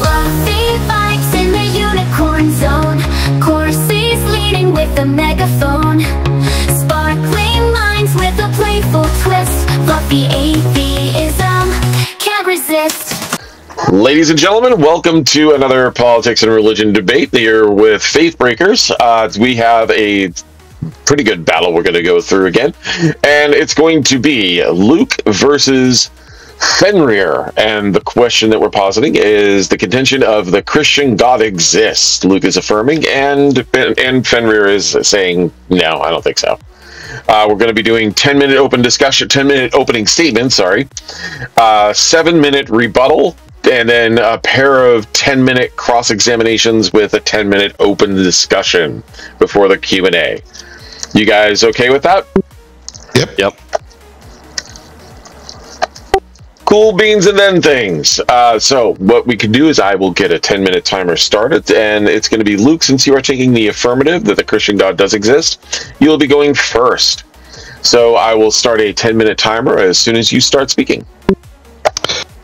Fluffy vibes in the unicorn zone. Corsi's leading with a megaphone. Sparkling minds with a playful twist. Fluffy atheism can't resist. Ladies and gentlemen, welcome to another politics and religion debate here with Faith Breakers. We have a pretty good battle we're going to go through again, and it's going to be Luke versus Fenrir. And the question that we're positing is the contention of the Christian God exists. Luke is affirming, and Fenrir is saying, no, I don't think so. We're going to be doing 10-minute open discussion, 10-minute opening statement, 7-minute rebuttal, and then a pair of 10-minute cross-examinations with a 10-minute open discussion before the Q&A. You guys okay with that? Yep. Cool beans and then things. So what we can do is I will get a 10-minute timer started, and it's going to be Luke, since you are taking the affirmative that the Christian God does exist, you'll be going first. So I will start a 10-minute timer as soon as you start speaking.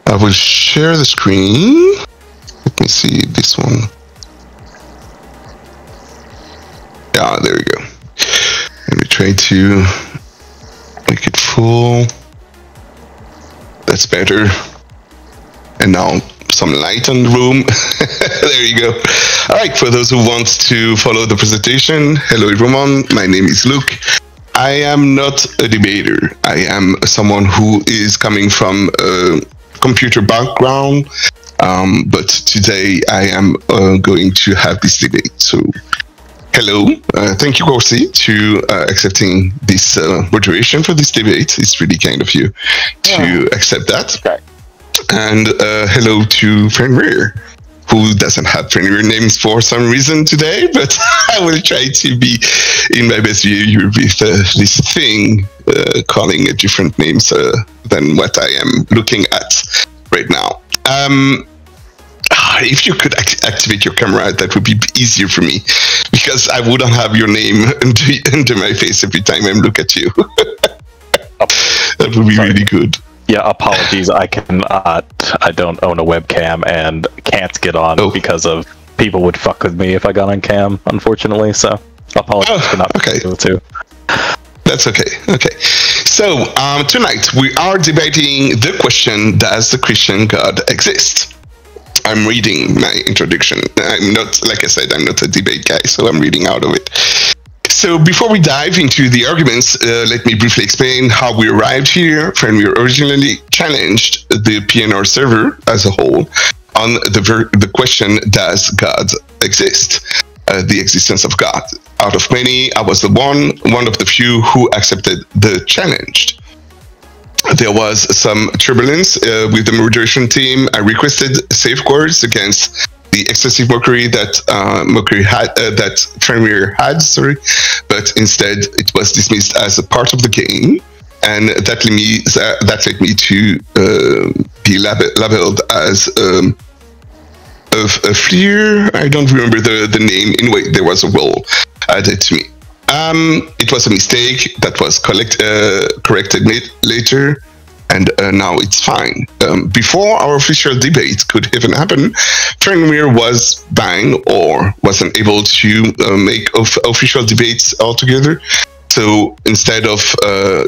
I will share the screen. Let me see this one. Yeah, there we go. Let me try to make it full. That's better. And now some light on the room. There you go. All right, for those who want to follow the presentation, hello everyone, my name is Luke. I am not a debater. I am someone who is coming from a computer background, but today I am going to have this debate. So hello, thank you, Corsi, to accepting this moderation for this debate. It's really kind of you to accept that. Okay. And hello to Fenrir, who doesn't have Fenrir names for some reason today, but I will try to be in my best behavior with this thing, calling it different names than what I am looking at right now. If you could activate your camera, that would be easier for me, because I wouldn't have your name under my face every time I look at you. That would be really good. Yeah, apologies. I don't own a webcam and can't get on because of people would fuck with me if I got on cam, unfortunately. So apologies for not being able to. That's okay. Okay. So tonight we are debating the question: does the Christian God exist? I'm reading my introduction. I'm not, like I said, I'm not a debate guy, so I'm reading out of it. So before we dive into the arguments, let me briefly explain how we arrived here. Fenrir originally challenged the PNR server as a whole on the question, does God exist? The existence of God. Out of many, I was the one of the few who accepted the challenge. There was some turbulence with the moderation team. I requested safeguards against the excessive mockery that Fenrir had, but instead it was dismissed as a part of the game, and that led me to be labeled as a Fenrir. I don't remember the name. Anyway, there was a role added to me. It was a mistake that was corrected later, and now it's fine. Before our official debate could even happen, Fenrir was banned or wasn't able to make official debates altogether. So instead of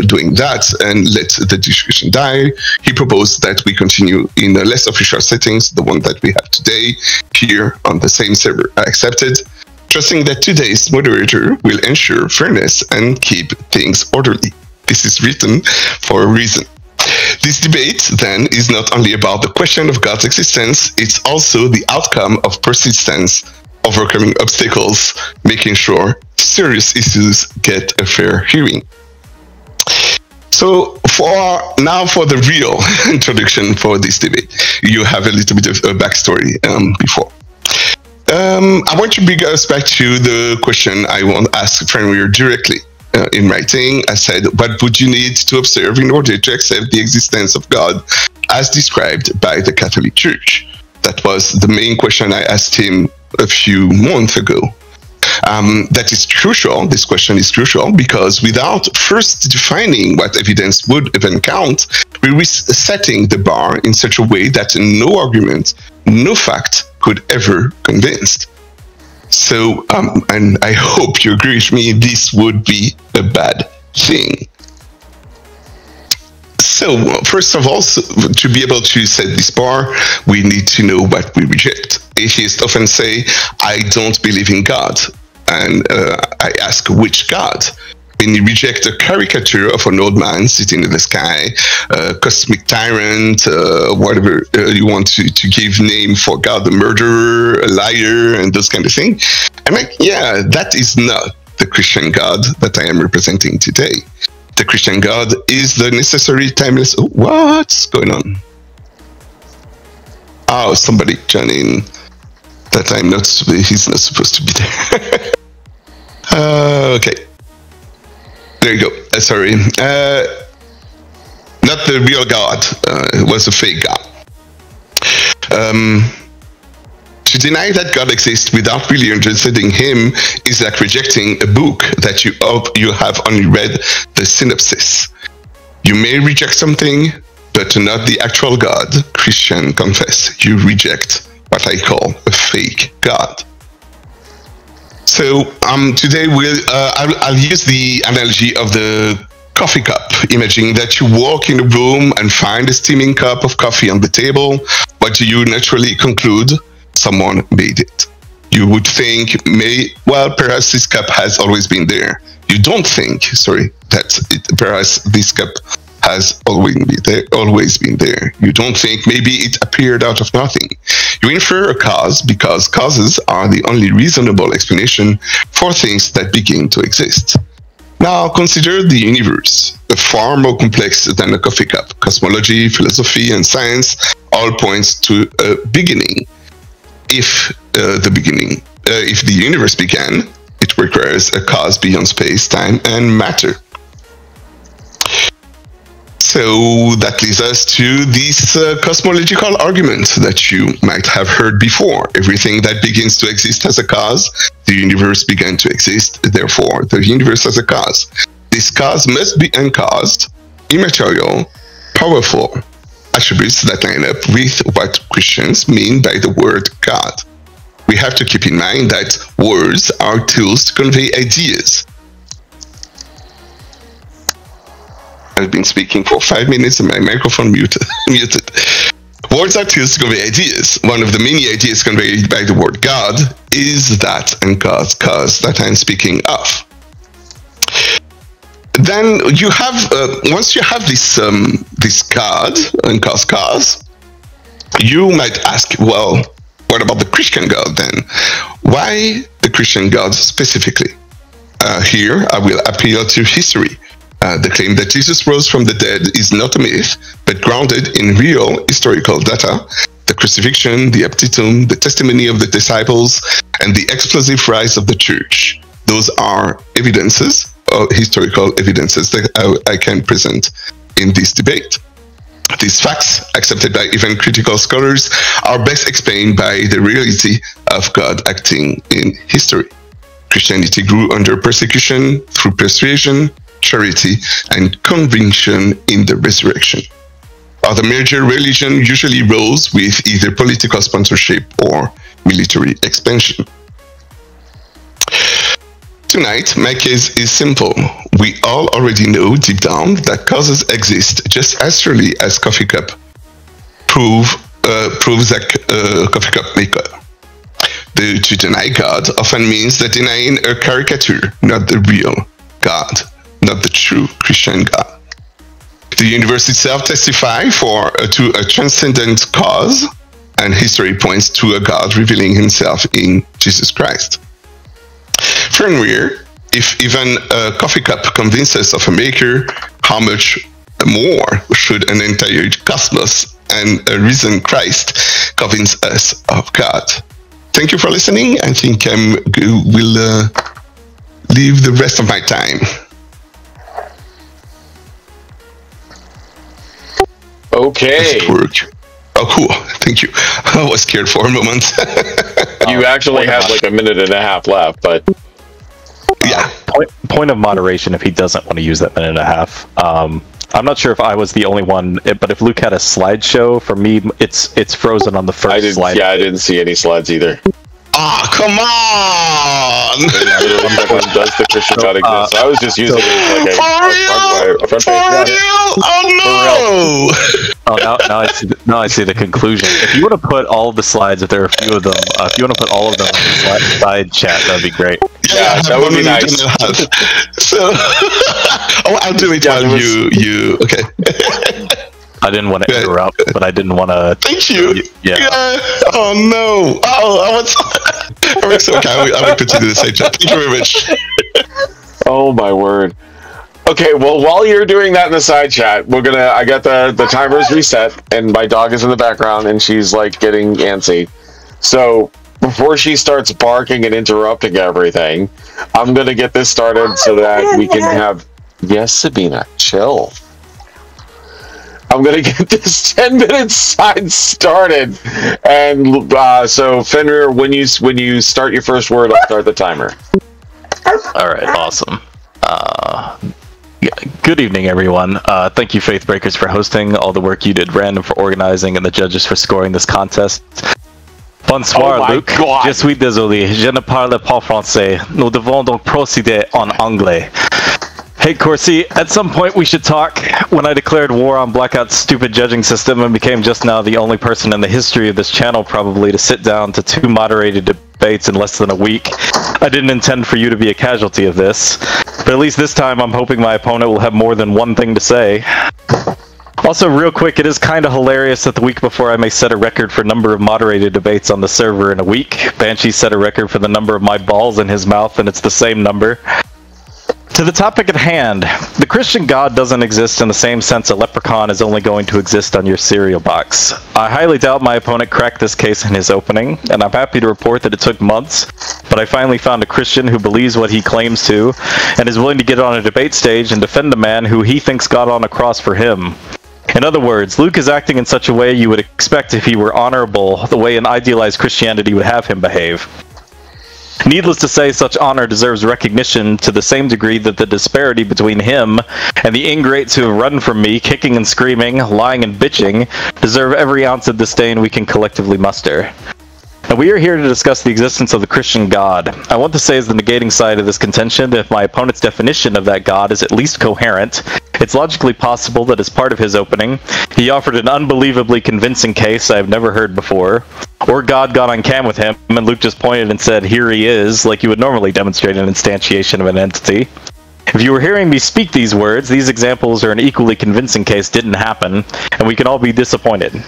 doing that and let the discussion die, he proposed that we continue in a less official settings, the one that we have today, here on the same server. I accepted, trusting that today's moderator will ensure fairness and keep things orderly. This is written for a reason. This debate, then, is not only about the question of God's existence, it's also the outcome of persistence, overcoming obstacles, making sure serious issues get a fair hearing. So for the real introduction for this debate, you have a little bit of a backstory before. I want to bring us back to the question I want to ask Fenrir directly. In writing, I said, what would you need to observe in order to accept the existence of God as described by the Catholic Church? That was the main question I asked him a few months ago. That is crucial. This question is crucial because without first defining what evidence would even count, we risk setting the bar in such a way that no argument, no fact could ever convince. So, and I hope you agree with me, this would be a bad thing. So, first of all, to be able to set this bar, we need to know what we reject. Atheists often say, I don't believe in God. And I ask, which God? When you reject a caricature of an old man sitting in the sky, a cosmic tyrant, whatever you want to give name for God, a murderer, a liar, and those kind of things. I'm like, yeah, that is not the Christian God that I am representing today. The Christian God is the necessary timeless. Oh, what's going on? Oh, somebody joined in that I'm not. He's not supposed to be there. Okay. There you go. Sorry. Not the real God. It was a fake God. To deny that God exists without really understanding Him is like rejecting a book that you have only read the synopsis. You may reject something, but not the actual God. Christian confess. You reject what I call a fake God. So today I'll use the analogy of the coffee cup. Imagine that you walk in a room and find a steaming cup of coffee on the table. What do you naturally conclude? Someone made it. You would think, well, perhaps this cup has always been there. You don't think, that perhaps this cup has always been there. You don't think maybe it appeared out of nothing. You infer a cause because causes are the only reasonable explanation for things that begin to exist. Now consider the universe, far more complex than a coffee cup. Cosmology, philosophy, and science all points to a beginning. If the universe began, it requires a cause beyond space, time, and matter. So that leads us to this cosmological argument that you might have heard before. Everything that begins to exist has a cause. The universe began to exist, therefore the universe has a cause. This cause must be uncaused, immaterial, powerful. Attributes that line up with what Christians mean by the word God. We have to keep in mind that words are tools to convey ideas. I've been speaking for 5 minutes and my microphone muted. Words are tools to convey ideas. One of the many ideas conveyed by the word God is that uncaused cause that I'm speaking of. Then you have, once you have this God, uncaused cause, you might ask, well, what about the Christian God then? Why the Christian God specifically? Here I will appeal to history. The claim that Jesus rose from the dead is not a myth, but grounded in real historical data. The crucifixion, the empty tomb, the testimony of the disciples, and the explosive rise of the church. Those are evidences, historical evidences that I can present in this debate. These facts, accepted by even critical scholars, are best explained by the reality of God acting in history. Christianity grew under persecution through persuasion, charity, and conviction in the resurrection. Other major religions usually rose with either political sponsorship or military expansion. Tonight, my case is simple. We all already know deep down that causes exist just as surely as coffee cup proves that coffee cup maker. To deny God often means that denying a caricature, not the real God, not the true Christian God. The universe itself testifies to a transcendent cause, and history points to a God revealing himself in Jesus Christ. Fenrir, if even a coffee cup convinces of a maker, how much more should an entire cosmos and a risen Christ convince us of God? Thank you for listening. I think I will leave the rest of my time. Okay. Oh, cool. Thank you. I was scared for a moment. You actually have like a minute and a half left, but... Yeah. Point of moderation if he doesn't want to use that minute and a half. I'm not sure if I was the only one, but if Luke had a slideshow, for me, it's frozen on the first slide. Yeah, I didn't see any slides either. Ah, come on! Everyone does the Christian God exist. I was just using it as like a front page. Oh no! Oh, now I see the conclusion. If you want to put all of the slides, if there are a few of them, if you want to put all of them in the side chat, that'd be great. Yeah, that would be nice. So, I'll do it while you. Okay. I didn't want to interrupt, but I didn't want to. Thank you. Yeah. Oh no. Oh, so okay. I will continue the same chat. Thank you very much. Oh my word. Okay, well, while you're doing that in the side chat, I got the timers reset, and my dog is in the background, and she's like getting antsy. So before she starts barking and interrupting everything, I'm gonna get this started so that we can have. Yes, Sabina, chill. I'm gonna get this 10-minute side started, and so Fenrir, when you start your first word, I'll start the timer. All right, awesome. Yeah, good evening, everyone. Thank you, Faith Breakers, for hosting, all the work you did, Random for organizing, and the judges for scoring this contest. Bonsoir, Luke. God. Je suis désolé. Je ne parle pas français. Nous devons donc procéder en anglais. Hey Corsi, at some point we should talk. When I declared war on Blackout's stupid judging system and became just now the only person in the history of this channel probably to sit down to 2 moderated debates in less than a week, I didn't intend for you to be a casualty of this. But at least this time I'm hoping my opponent will have more than one thing to say. Also, real quick, it is kind of hilarious that the week before I may set a record for number of moderated debates on the server in a week, Banshee set a record for the number of my balls in his mouth, and it's the same number. To the topic at hand, the Christian God doesn't exist in the same sense a leprechaun is only going to exist on your cereal box. I highly doubt my opponent cracked this case in his opening, and I'm happy to report that it took months, but I finally found a Christian who believes what he claims to, and is willing to get on a debate stage and defend a man who he thinks got on a cross for him. In other words, Luke is acting in such a way you would expect if he were honorable, the way an idealized Christianity would have him behave. Needless to say, such honor deserves recognition to the same degree that the disparity between him and the ingrates who have run from me, kicking and screaming, lying and bitching, deserve every ounce of disdain we can collectively muster. Now, we are here to discuss the existence of the Christian God. I want to say as the negating side of this contention that if my opponent's definition of that God is at least coherent, it's logically possible that as part of his opening, he offered an unbelievably convincing case I have never heard before, or God got on cam with him and Luke just pointed and said, "Here he is," like you would normally demonstrate an instantiation of an entity. If you were hearing me speak these words, these examples are an equally convincing case didn't happen, and we can all be disappointed.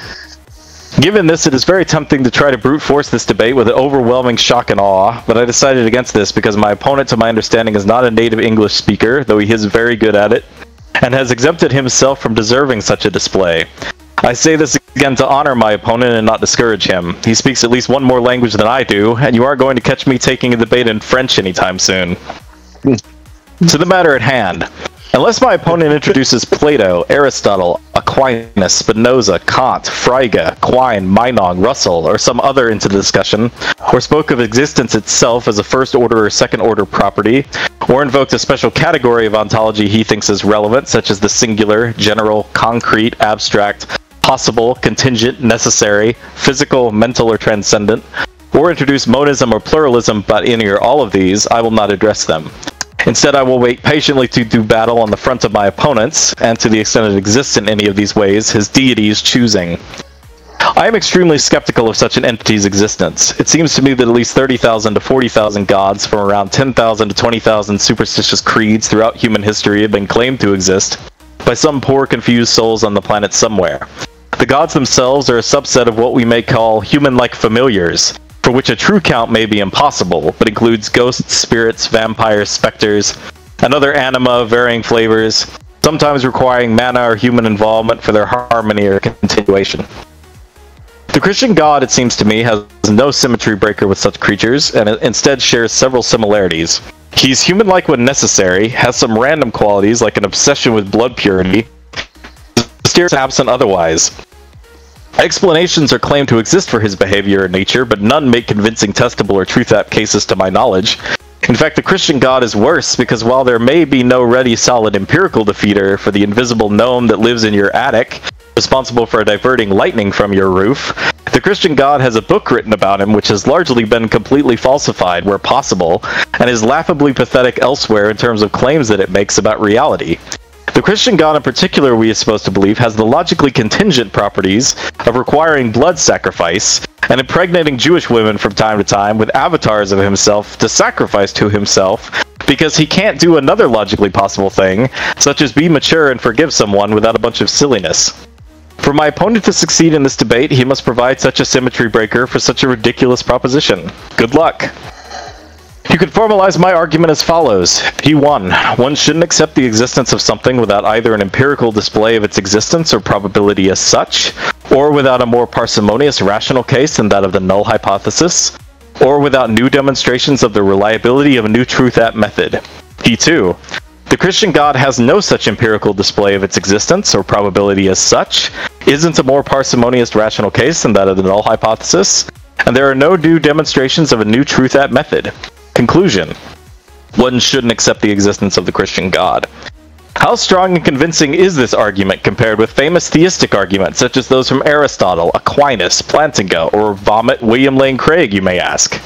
Given this, it is very tempting to try to brute force this debate with an overwhelming shock and awe, but I decided against this because my opponent, to my understanding, is not a native English speaker, though he is very good at it, and has exempted himself from deserving such a display. I say this again to honor my opponent and not discourage him. He speaks at least one more language than I do, and you aren't going to catch me taking a debate in French anytime soon. To the matter at hand. Unless my opponent introduces Plato, Aristotle, Aquinas, Spinoza, Kant, Frege, Quine, Meinong, Russell, or some other into the discussion, or spoke of existence itself as a first-order or second-order property, or invoked a special category of ontology he thinks is relevant, such as the singular, general, concrete, abstract, possible, contingent, necessary, physical, mental, or transcendent, or introduce monism or pluralism about any or all of these, I will not address them. Instead, I will wait patiently to do battle on the front of my opponents, and to the extent it exists in any of these ways, his deity's choosing. I am extremely skeptical of such an entity's existence. It seems to me that at least 30,000 to 40,000 gods from around 10,000 to 20,000 superstitious creeds throughout human history have been claimed to exist by some poor, confused souls on the planet somewhere. The gods themselves are a subset of what we may call human-like familiars, for which a true count may be impossible, but includes ghosts, spirits, vampires, specters, and other anima of varying flavors, sometimes requiring mana or human involvement for their harmony or continuation. The Christian God, it seems to me, has no symmetry breaker with such creatures, and instead shares several similarities. He's human-like when necessary, has some random qualities like an obsession with blood purity, mysterious absent otherwise. Explanations are claimed to exist for his behavior and nature, but none make convincing, testable, or truth-apt cases to my knowledge. In fact, the Christian God is worse because while there may be no ready solid empirical defeater for the invisible gnome that lives in your attic, responsible for diverting lightning from your roof, the Christian God has a book written about him which has largely been completely falsified where possible, and is laughably pathetic elsewhere in terms of claims that it makes about reality. The Christian God in particular, we are supposed to believe, has the logically contingent properties of requiring blood sacrifice and impregnating Jewish women from time to time with avatars of himself to sacrifice to himself, because he can't do another logically possible thing, such as be mature and forgive someone without a bunch of silliness. For my opponent to succeed in this debate, he must provide such a symmetry breaker for such a ridiculous proposition. Good luck. You could formalize my argument as follows. P1. One shouldn't accept the existence of something without either an empirical display of its existence or probability as such, or without a more parsimonious rational case than that of the null hypothesis, or without new demonstrations of the reliability of a new truth-at method. P2. The Christian God has no such empirical display of its existence or probability as such, isn't a more parsimonious rational case than that of the null hypothesis, and there are no new demonstrations of a new truth-at method. Conclusion. One shouldn't accept the existence of the Christian God. How strong and convincing is this argument compared with famous theistic arguments such as those from Aristotle, Aquinas, Plantinga, or Vomit William Lane Craig, you may ask?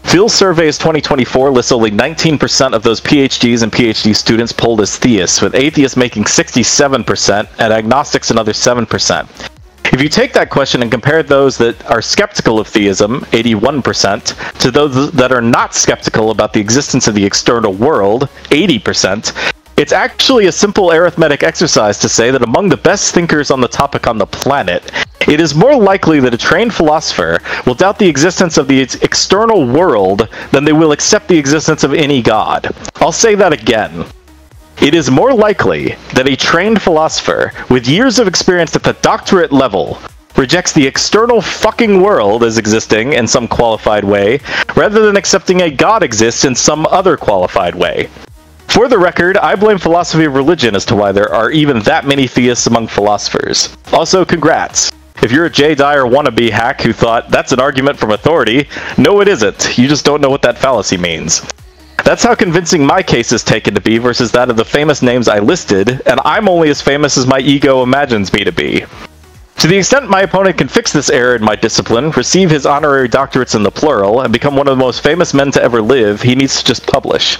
Phil Surveys 2024 lists only 19% of those PhDs and PhD students polled as theists, with atheists making 67% and agnostics another 7%. If you take that question and compare those that are skeptical of theism, 81%, to those that are not skeptical about the existence of the external world, 80%, it's actually a simple arithmetic exercise to say that among the best thinkers on the topic on the planet, it is more likely that a trained philosopher will doubt the existence of the external world than they will accept the existence of any god. I'll say that again. It is more likely that a trained philosopher with years of experience at the doctorate level rejects the external fucking world as existing in some qualified way, rather than accepting a god exists in some other qualified way. For the record, I blame philosophy of religion as to why there are even that many theists among philosophers. Also, congrats. If you're a Jay Dyer wannabe hack who thought, that's an argument from authority, no it isn't. You just don't know what that fallacy means. That's how convincing my case is taken to be versus that of the famous names I listed, and I'm only as famous as my ego imagines me to be. To the extent my opponent can fix this error in my discipline, receive his honorary doctorates in the plural, and become one of the most famous men to ever live, he needs to just publish.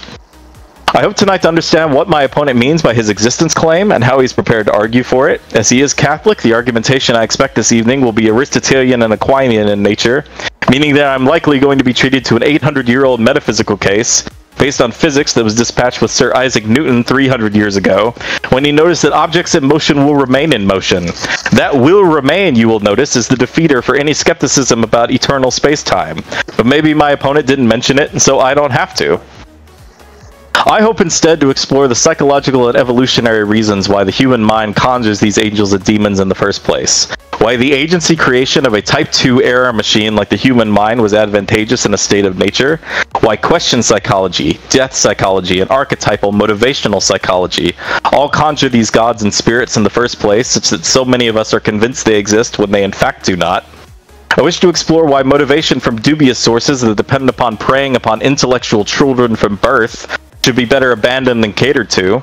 I hope tonight to understand what my opponent means by his existence claim and how he's prepared to argue for it. As he is Catholic, the argumentation I expect this evening will be Aristotelian and Aquinian in nature, meaning that I'm likely going to be treated to an 800-year-old metaphysical case, based on physics that was dispatched with Sir Isaac Newton 300 years ago, when he noticed that objects in motion will remain in motion. That will remain, you will notice, is the defeater for any skepticism about eternal space-time. But maybe my opponent didn't mention it, and so I don't have to. I hope instead to explore the psychological and evolutionary reasons why the human mind conjures these angels and demons in the first place. Why the agency creation of a Type 2 error machine like the human mind was advantageous in a state of nature. Why question psychology, death psychology, and archetypal motivational psychology all conjure these gods and spirits in the first place, such that so many of us are convinced they exist when they in fact do not. I wish to explore why motivation from dubious sources that depend upon preying upon intellectual children from birth should be better abandoned than catered to.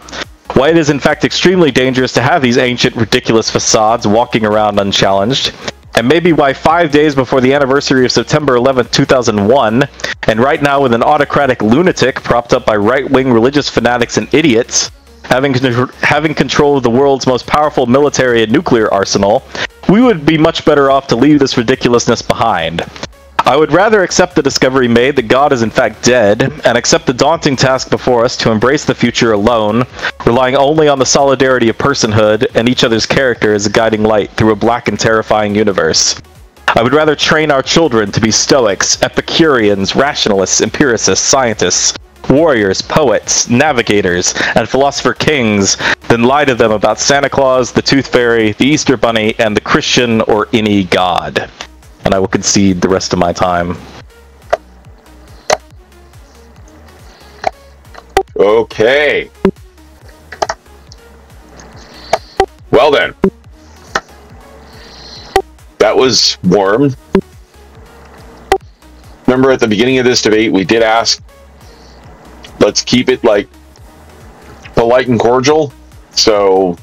Why it is in fact extremely dangerous to have these ancient, ridiculous facades walking around unchallenged. And maybe why 5 days before the anniversary of September 11th, 2001, and right now with an autocratic lunatic propped up by right-wing religious fanatics and idiots, having control of the world's most powerful military and nuclear arsenal, we would be much better off to leave this ridiculousness behind. I would rather accept the discovery made that God is in fact dead, and accept the daunting task before us to embrace the future alone, relying only on the solidarity of personhood and each other's character as a guiding light through a black and terrifying universe. I would rather train our children to be Stoics, Epicureans, rationalists, empiricists, scientists, warriors, poets, navigators, and philosopher kings than lie to them about Santa Claus, the Tooth Fairy, the Easter Bunny, and the Christian or any god. And I will concede the rest of my time. Okay. Well then. That was warm. Remember at the beginning of this debate, we did ask let's keep it like polite and cordial. So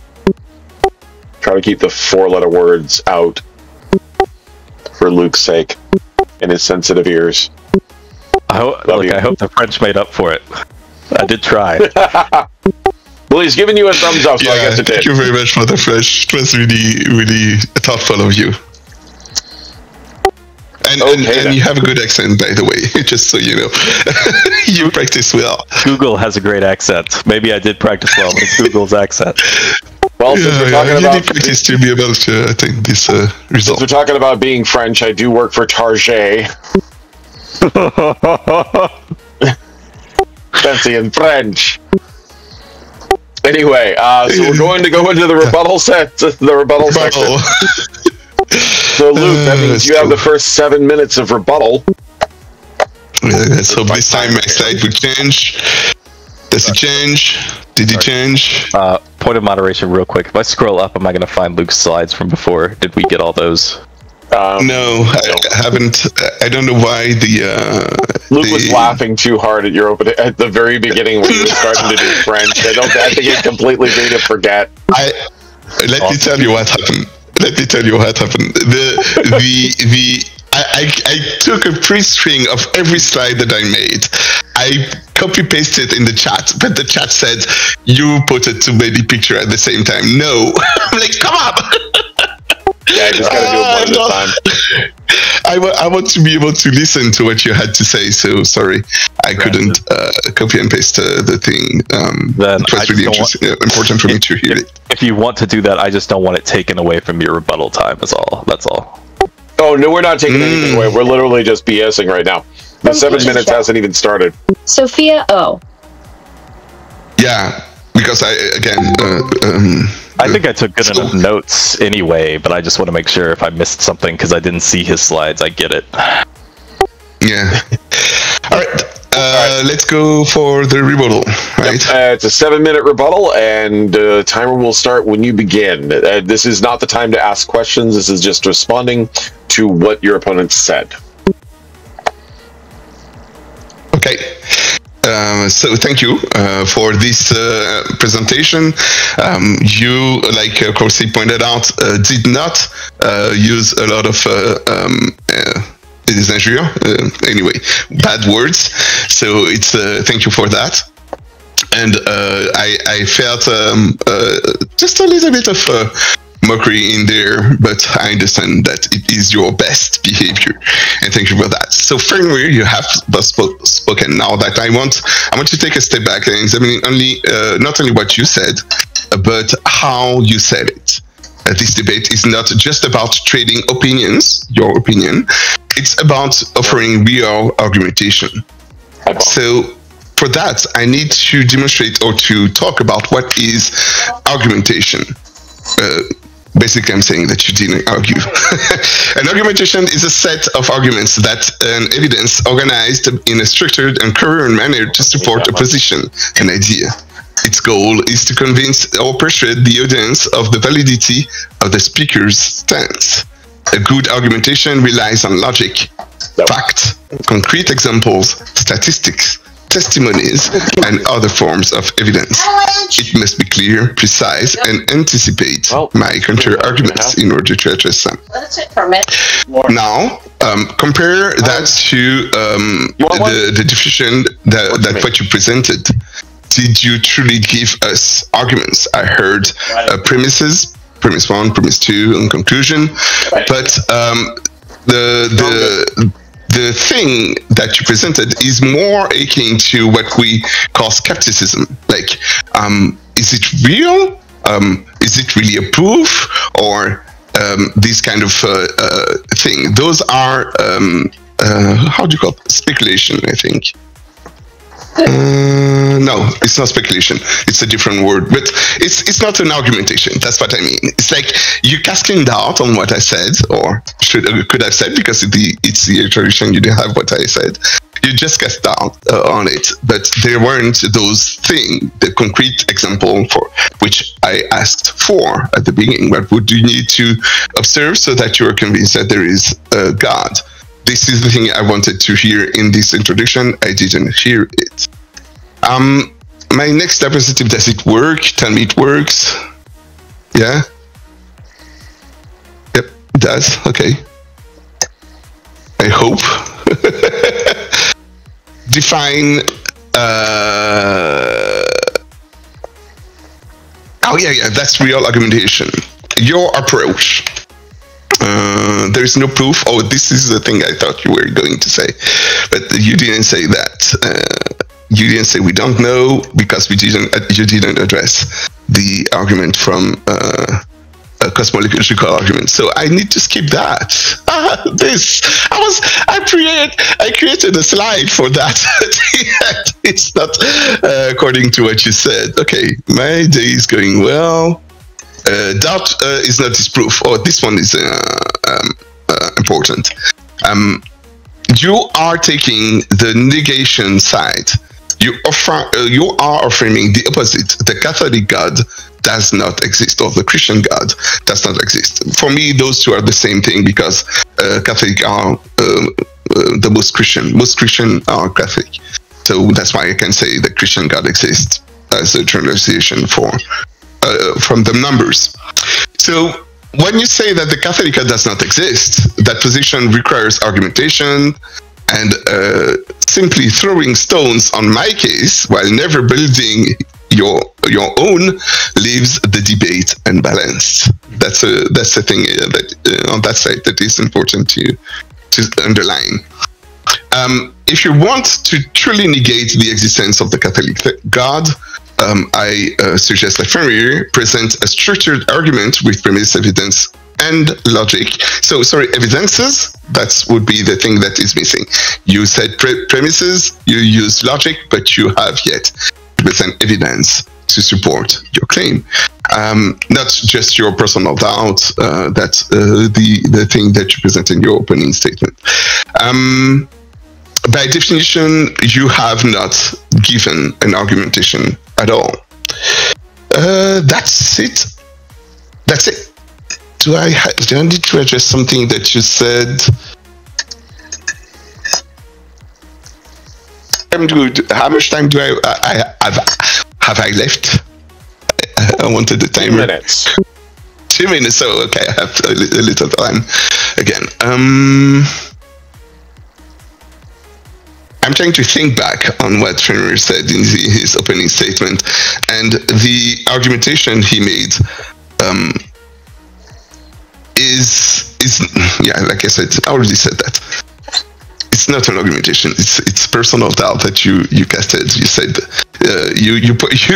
try to keep the 4-letter words out for Luke's sake and his sensitive ears. I hope the French made up for it. I did try. Well, he's giving you a thumbs up, so I guess it did. Thank you very much for the French. It was really, really thoughtful of you. And you have a good accent, by the way, just so you know. You practice well. Google has a great accent. Maybe I did practice well with Google's accent. Well, since we're talking you about need practice to be able to attain this result. Since we're talking about being French, I do work for Target. Fancy in French. Anyway, so we're going to go into the rebuttal set, the rebuttal section. So Luke, that means you have the first 7 minutes of rebuttal. Let's hope this time my slide will change. Does it change? Did it change? Point of moderation real quick. If I scroll up, am I going to find Luke's slides from before? Did we get all those? No, I haven't. I don't know why Luke was laughing too hard at your opening at the very beginning when you were starting to do French. I think it completely made it forget. Let me tell you what happened. I took a pre-string of every slide that I made. I copy-pasted in the chat, but the chat said you put a too many picture at the same time. No, I'm like, come on. Yeah, I just gotta do it one at a time. I want to be able to listen to what you had to say, so sorry I couldn't copy and paste the thing. Then it was really important for me to hear it. If you want to do that, I just don't want it taken away from your rebuttal time. That's all. Oh no, we're not taking anything away. We're literally just BSing right now. The 7 minutes hasn't even started. Sophia O. Yeah, because I think I took good enough notes anyway, but I just want to make sure if I missed something because I didn't see his slides, I get it. Yeah. All right. Let's go for the rebuttal. Right. It's a 7-minute rebuttal, and the timer will start when you begin. This is not the time to ask questions. This is just responding to what your opponent said. Okay. So thank you for this presentation. You, like Corsi pointed out, did not use a lot of anyway, bad words. So it's thank you for that. And I felt just a little bit of mockery in there, but I understand that it is your best behavior, and thank you for that. So Fenrir, you have spoken. Now that I want to take a step back and examine not only what you said, but how you said it. This debate is not just about trading opinions, your opinion. It's about offering real argumentation. So for that, I need to demonstrate or to talk about what is argumentation. Basically, I'm saying that you didn't argue. An argumentation is a set of arguments that an evidence organized in a structured and coherent manner to support a position, an idea. Its goal is to convince or persuade the audience of the validity of the speaker's stance. A good argumentation relies on logic, fact, concrete examples, statistics, testimonies, and other forms of evidence. It must be clear, precise, and anticipate my counter-arguments in order to address them. Now, compare that to the definition that what you presented. Did you truly give us arguments? I heard premises, premise 1, premise 2, and conclusion, but the thing that you presented is more akin to what we call skepticism. Like, is it real? Is it really a proof? Or this kind of thing? Those are, how do you call it? Speculation, I think. No, it's not speculation. It's a different word, but it's not an argumentation. That's what I mean. It's like you casting doubt on what I said, or could have said, because it's the tradition. You didn't have what I said. You just cast doubt on it, but there weren't those things. The concrete example for which I asked for at the beginning. What would you need to observe so that you are convinced that there is a God? This is the thing I wanted to hear in this introduction. I didn't hear it. My next diapositive, does it work? Tell me it works. Yeah? Yep, it does. Okay. I hope. Define... Oh, yeah, that's real argumentation. Your approach. There is no proof. Oh, this is the thing I thought you were going to say. But you didn't say that. You didn't say we don't know because you didn't address the argument from a cosmological argument. So I need to skip that. I created a slide for that. It's not according to what you said. Okay, my day is going well. Doubt is not disproof. Oh, this one is important. You are taking the negation side. You are affirming the opposite. The Catholic God does not exist, or the Christian God does not exist. For me, those two are the same thing because Catholic are the most Christian. Most Christian are Catholic. So that's why I can say the Christian God exists as a generalization from the numbers. So when you say that the Catholic God does not exist, that position requires argumentation, and simply throwing stones on my case while never building your own leaves the debate unbalanced. That's the thing that on that side that is important to underline. If you want to truly negate the existence of the Catholic God, I suggest that Fenrir present a structured argument with premise, evidence, and logic. So, sorry, evidences, that would be the thing that is missing. You said premises, you use logic, but you have yet to present evidence to support your claim. Not just your personal doubt, that's the thing that you present in your opening statement. By definition, you have not given an argumentation at all. That's it. That's it. Do I need to address something that you said? I'm good. How much time do I have I left? I wanted the timer. 2 minutes. 2 minutes. So okay, I have a little time again. I'm trying to think back on what Fenrir said in his opening statement, and the argumentation he made is yeah, like I said, I already said that. It's not an argumentation. It's personal doubt that you casted. You said you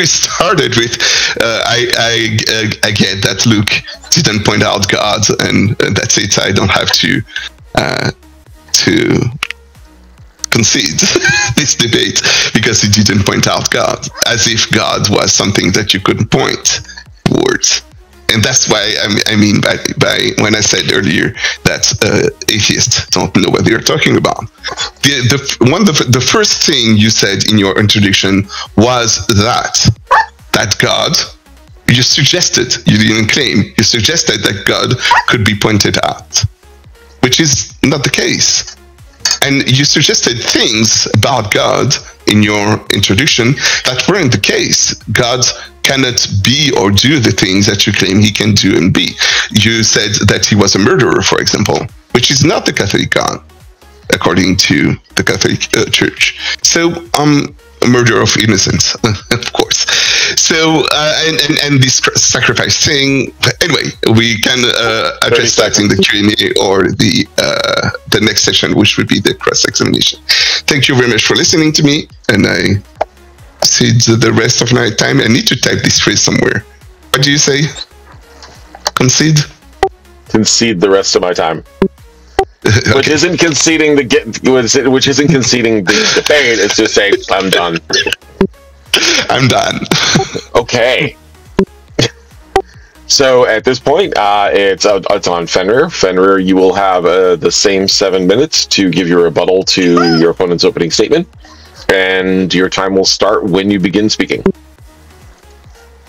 started with I get that Luke didn't point out God, and that's it. I don't have to concede this debate because he didn't point out God, as if God was something that you couldn't point towards. And that's why I mean by when I said earlier that atheists don't know what they're talking about. The first thing you said in your introduction was that God, you suggested, you didn't claim, you suggested that God could be pointed out, which is not the case. And you suggested things about God in your introduction that weren't the case. God cannot be or do the things that you claim he can do and be. You said that he was a murderer, for example, which is not the Catholic God, according to the Catholic Church. So, a murder of innocence, of course. So, and this sacrifice thing. Anyway, we can address that in the Q&A or the next session, which would be the cross-examination. Thank you very much for listening to me, and I cede the rest of my time. I need to type this phrase somewhere. What do you say? Concede? Concede the rest of my time. Okay. Which isn't conceding the debate. It's just saying I'm done. I'm done. Okay. So at this point, it's on Fenrir. Fenrir, you will have the same 7 minutes to give your rebuttal to your opponent's opening statement, and your time will start when you begin speaking.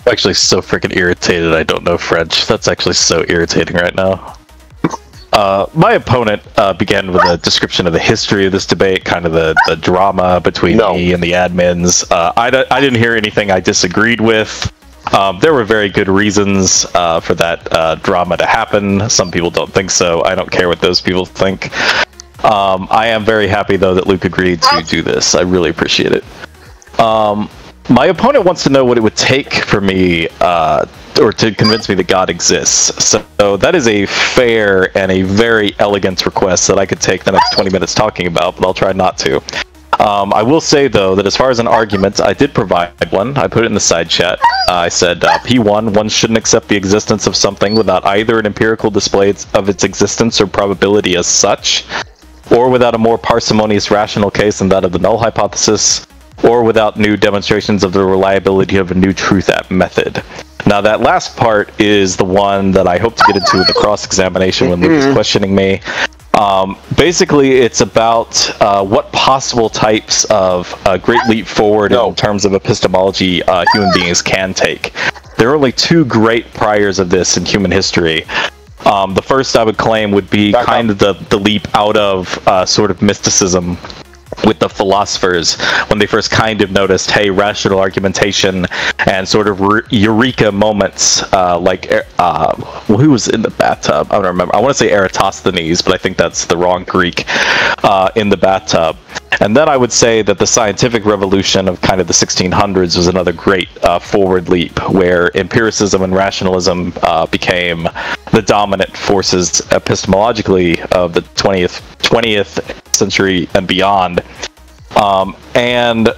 I'm actually so freaking irritated I don't know French. That's actually so irritating right now. My opponent began with a description of the history of this debate, kind of the drama between me and the admins. I didn't hear anything I disagreed with. There were very good reasons for that drama to happen. Some people don't think so. I don't care what those people think. I am very happy, though, that Luke agreed to do this. I really appreciate it. My opponent wants to know what it would take for me or to convince me that God exists. So that is a fair and a very elegant request that I could take the next 20 minutes talking about, but I'll try not to. I will say, though, that as far as an argument, I did provide one. I put it in the side chat. I said, P1, one shouldn't accept the existence of something without either an empirical display of its existence or probability as such, or without a more parsimonious rational case than that of the null hypothesis, or without new demonstrations of the reliability of a new truth method. Now, that last part is the one that I hope to get into with the cross-examination when Luke is questioning me. Basically, it's about what possible types of great leap forward in terms of epistemology human beings can take. There are only two great priors of this in human history. The first, I would claim, would be kind of the leap out of sort of mysticism with the philosophers when they first kind of noticed, hey, rational argumentation and sort of eureka moments like who was in the bathtub? I don't remember. I want to say Eratosthenes, but I think that's the wrong Greek, in the bathtub. And then I would say that the scientific revolution of kind of the 1600s was another great forward leap, where empiricism and rationalism became the dominant forces epistemologically of the 20th century and beyond. And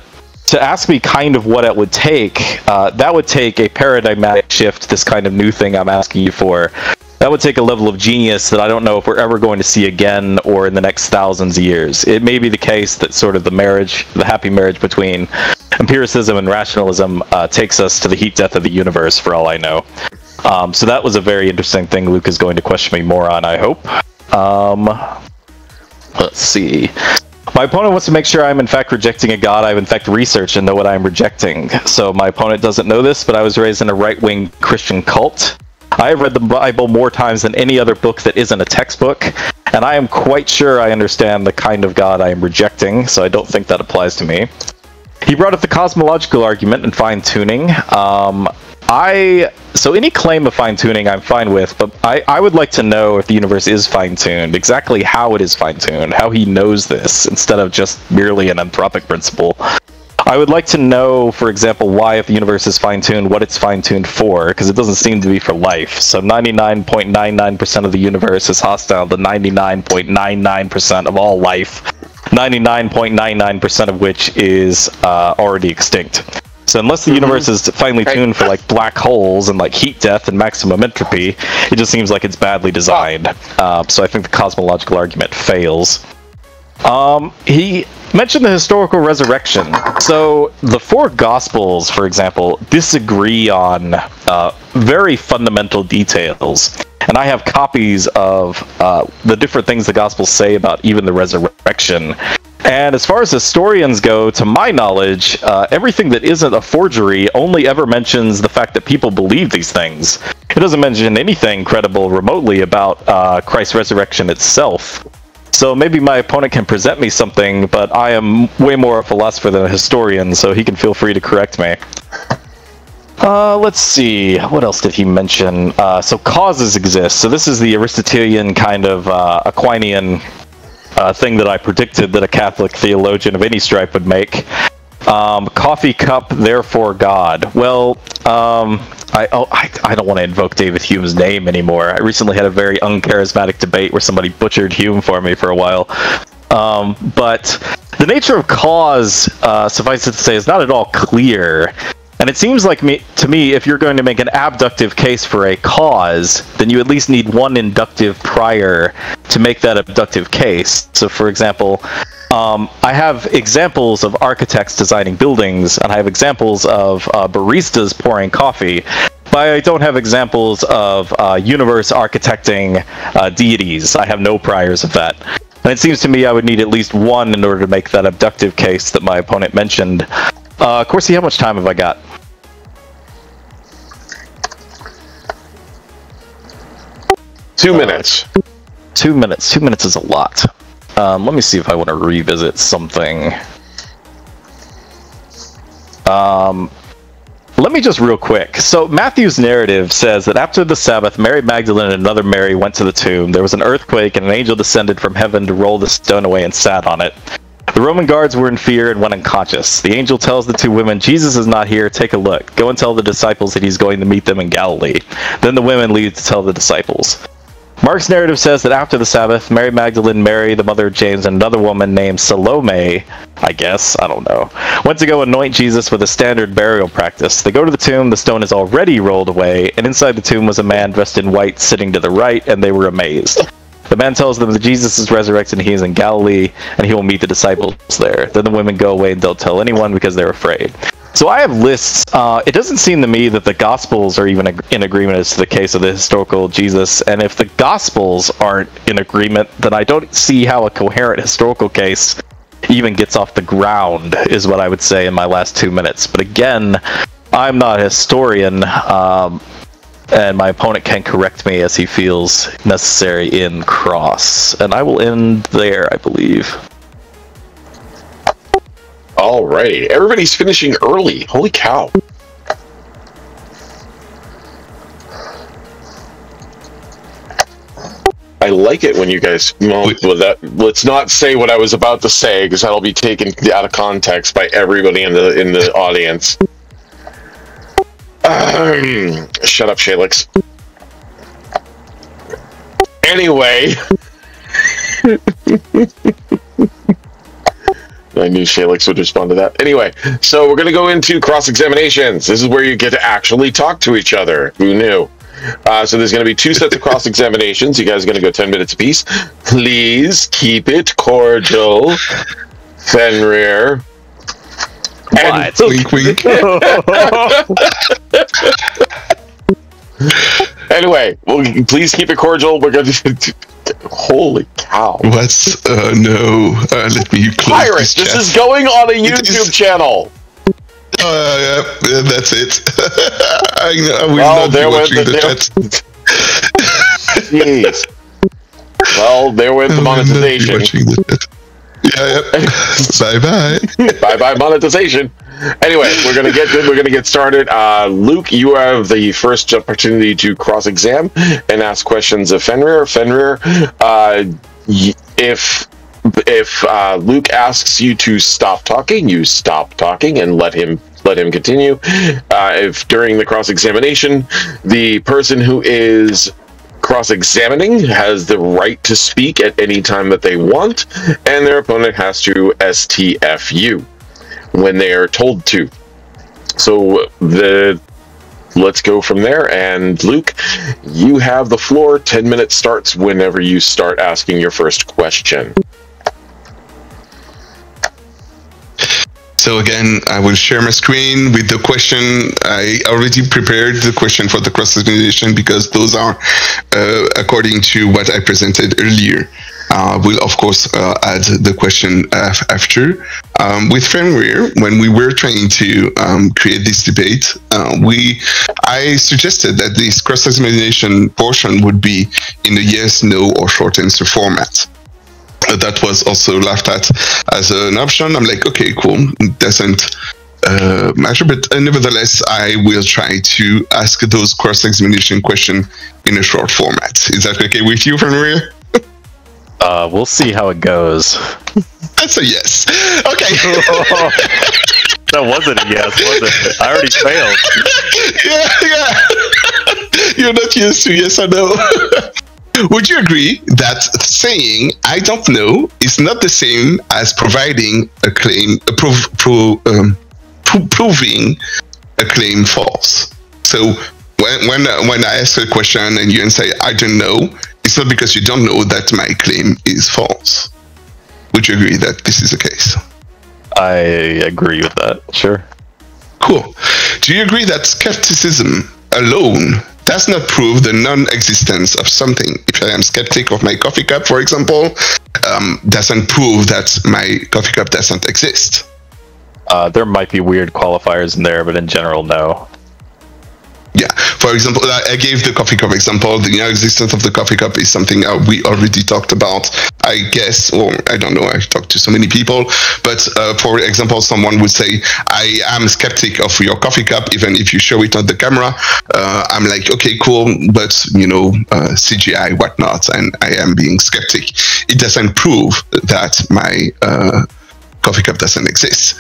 to ask me kind of what it would take, that would take a paradigmatic shift, this kind of new thing I'm asking you for. That would take a level of genius that I don't know if we're ever going to see again or in the next thousands of years. It may be the case that sort of the happy marriage between empiricism and rationalism takes us to the heat death of the universe, for all I know. So that was a very interesting thing Luke is going to question me more on, I hope. Let's see. My opponent wants to make sure I'm in fact rejecting a god I've in fact researched and know what I'm rejecting. So my opponent doesn't know this, but I was raised in a right-wing Christian cult. I have read the Bible more times than any other book that isn't a textbook, and I am quite sure I understand the kind of God I am rejecting, so I don't think that applies to me. He brought up the cosmological argument and fine-tuning. So any claim of fine-tuning I'm fine with, but I would like to know if the universe is fine-tuned, exactly how it is fine-tuned, how he knows this, instead of just merely an anthropic principle. I would like to know, for example, why, if the universe is fine-tuned, what it's fine-tuned for, because it doesn't seem to be for life. So 99.99% of the universe is hostile to 99.99% of all life, 99.99% of which is already extinct. So unless the universe is finely tuned for like black holes and like heat death and maximum entropy, it just seems like it's badly designed. So I think the cosmological argument fails. He mentioned the historical resurrection. So the four Gospels, for example, disagree on very fundamental details. And I have copies of the different things the Gospels say about even the resurrection. And as far as historians go, to my knowledge, everything that isn't a forgery only ever mentions the fact that people believe these things. It doesn't mention anything credible remotely about Christ's resurrection itself. So maybe my opponent can present me something, but I am way more a philosopher than a historian, so he can feel free to correct me. Let's see, what else did he mention? So causes exist. So this is the Aristotelian kind of Aquinian thing that I predicted that a Catholic theologian of any stripe would make. Coffee cup, therefore God. Well, I don't want to invoke David Hume's name anymore. I recently had a very uncharismatic debate where somebody butchered Hume for me for a while. But the nature of cause, suffice it to say, is not at all clear. And it seems like to me, if you're going to make an abductive case for a cause, then you at least need one inductive prior to make that abductive case. So, for example, I have examples of architects designing buildings, and I have examples of baristas pouring coffee, but I don't have examples of universe architecting deities. I have no priors of that. And it seems to me I would need at least one in order to make that abductive case that my opponent mentioned. Corsi, how much time have I got? Two minutes. 2 minutes. 2 minutes is a lot. Let me see if I want to revisit something. Let me just real quick. So Matthew's narrative says that after the Sabbath, Mary Magdalene and another Mary went to the tomb. There was an earthquake, and an angel descended from heaven to roll the stone away and sat on it. The Roman guards were in fear and went unconscious. The angel tells the two women, "Jesus is not here, take a look. Go and tell the disciples that he's going to meet them in Galilee." Then the women leave to tell the disciples. Mark's narrative says that after the Sabbath, Mary Magdalene, Mary, the mother of James, and another woman named Salome, I guess, I don't know, went to go anoint Jesus with a standard burial practice. They go to the tomb, the stone is already rolled away, and inside the tomb was a man dressed in white sitting to the right, and they were amazed. The man tells them that Jesus is resurrected and he is in Galilee, and he will meet the disciples there. Then the women go away and don't tell anyone because they're afraid. So I have lists. It doesn't seem to me that the Gospels are even in agreement as to the case of the historical Jesus, and if the Gospels aren't in agreement, then I don't see how a coherent historical case even gets off the ground, is what I would say in my last 2 minutes. But again, I'm not a historian, and my opponent can correct me as he feels necessary in cross. And I will end there, I believe. Alrighty, everybody's finishing early. Holy cow. I like it when you guys... Well, let's not say what I was about to say, because that'll be taken out of context by everybody in the audience. Shut up, Shalix. Anyway... I knew Shalix would respond to that. Anyway, so we're going to go into cross-examinations. This is where you get to actually talk to each other. Who knew? So there's going to be 2 sets of cross-examinations. You guys are going to go 10 minutes apiece. Please keep it cordial. Fenrir. What? Wink, wink. Anyway, well, please keep it cordial. We're going to... Holy cow. What's... no. Let me close Pirates, this is going on a YouTube channel. Yeah, that's it. I know, we'll Well, not there be went watching the chat. Jeez. Well, there went the monetization. Yeah. Bye bye. Bye monetization. Anyway, we're gonna get started. Luke, you have the first opportunity to cross-exam and ask questions of Fenrir. Fenrir, if Luke asks you to stop talking, you stop talking and let him continue. If during the cross-examination, the person who is cross-examining has the right to speak at any time that they want, and their opponent has to STFU when they are told to. So let's go from there. And Luke, you have the floor. 10 minutes starts whenever you start asking your first question. So again, I will share my screen with the question. I already prepared the question for the cross-examination because those are according to what I presented earlier. We'll of course add the question after. With Fenrir, when we were trying to create this debate, I suggested that this cross-examination portion would be in a yes, no, or short answer format. That was also laughed at as an option. I'm like, okay, cool. It doesn't matter, but nevertheless, I will try to ask those cross-examination questions in a short format. Is that okay with you, Fenrir? We'll see how it goes. That's a yes. Okay. That wasn't a yes, was it? I already failed. Yeah. You're not used to yes or no. Would you agree that saying "I don't know" is not the same as providing a claim, proving a claim false? So when I ask a question and you say "I don't know," it's not because you don't know that my claim is false. Would you agree that this is the case? I agree with that. Sure. Cool. Do you agree that skepticism alone does not prove the non-existence of something? If I am skeptic of my coffee cup, for example, doesn't prove that my coffee cup doesn't exist. There might be weird qualifiers in there, but in general, no. Yeah. For example, I gave the coffee cup example. The existence of the coffee cup is something we already talked about, I guess, or I don't know. I've talked to so many people, but for example, someone would say, "I am skeptic of your coffee cup, even if you show it on the camera." I'm like, okay, cool, but CGI, whatnot, and I am being skeptic. It doesn't prove that my coffee cup doesn't exist.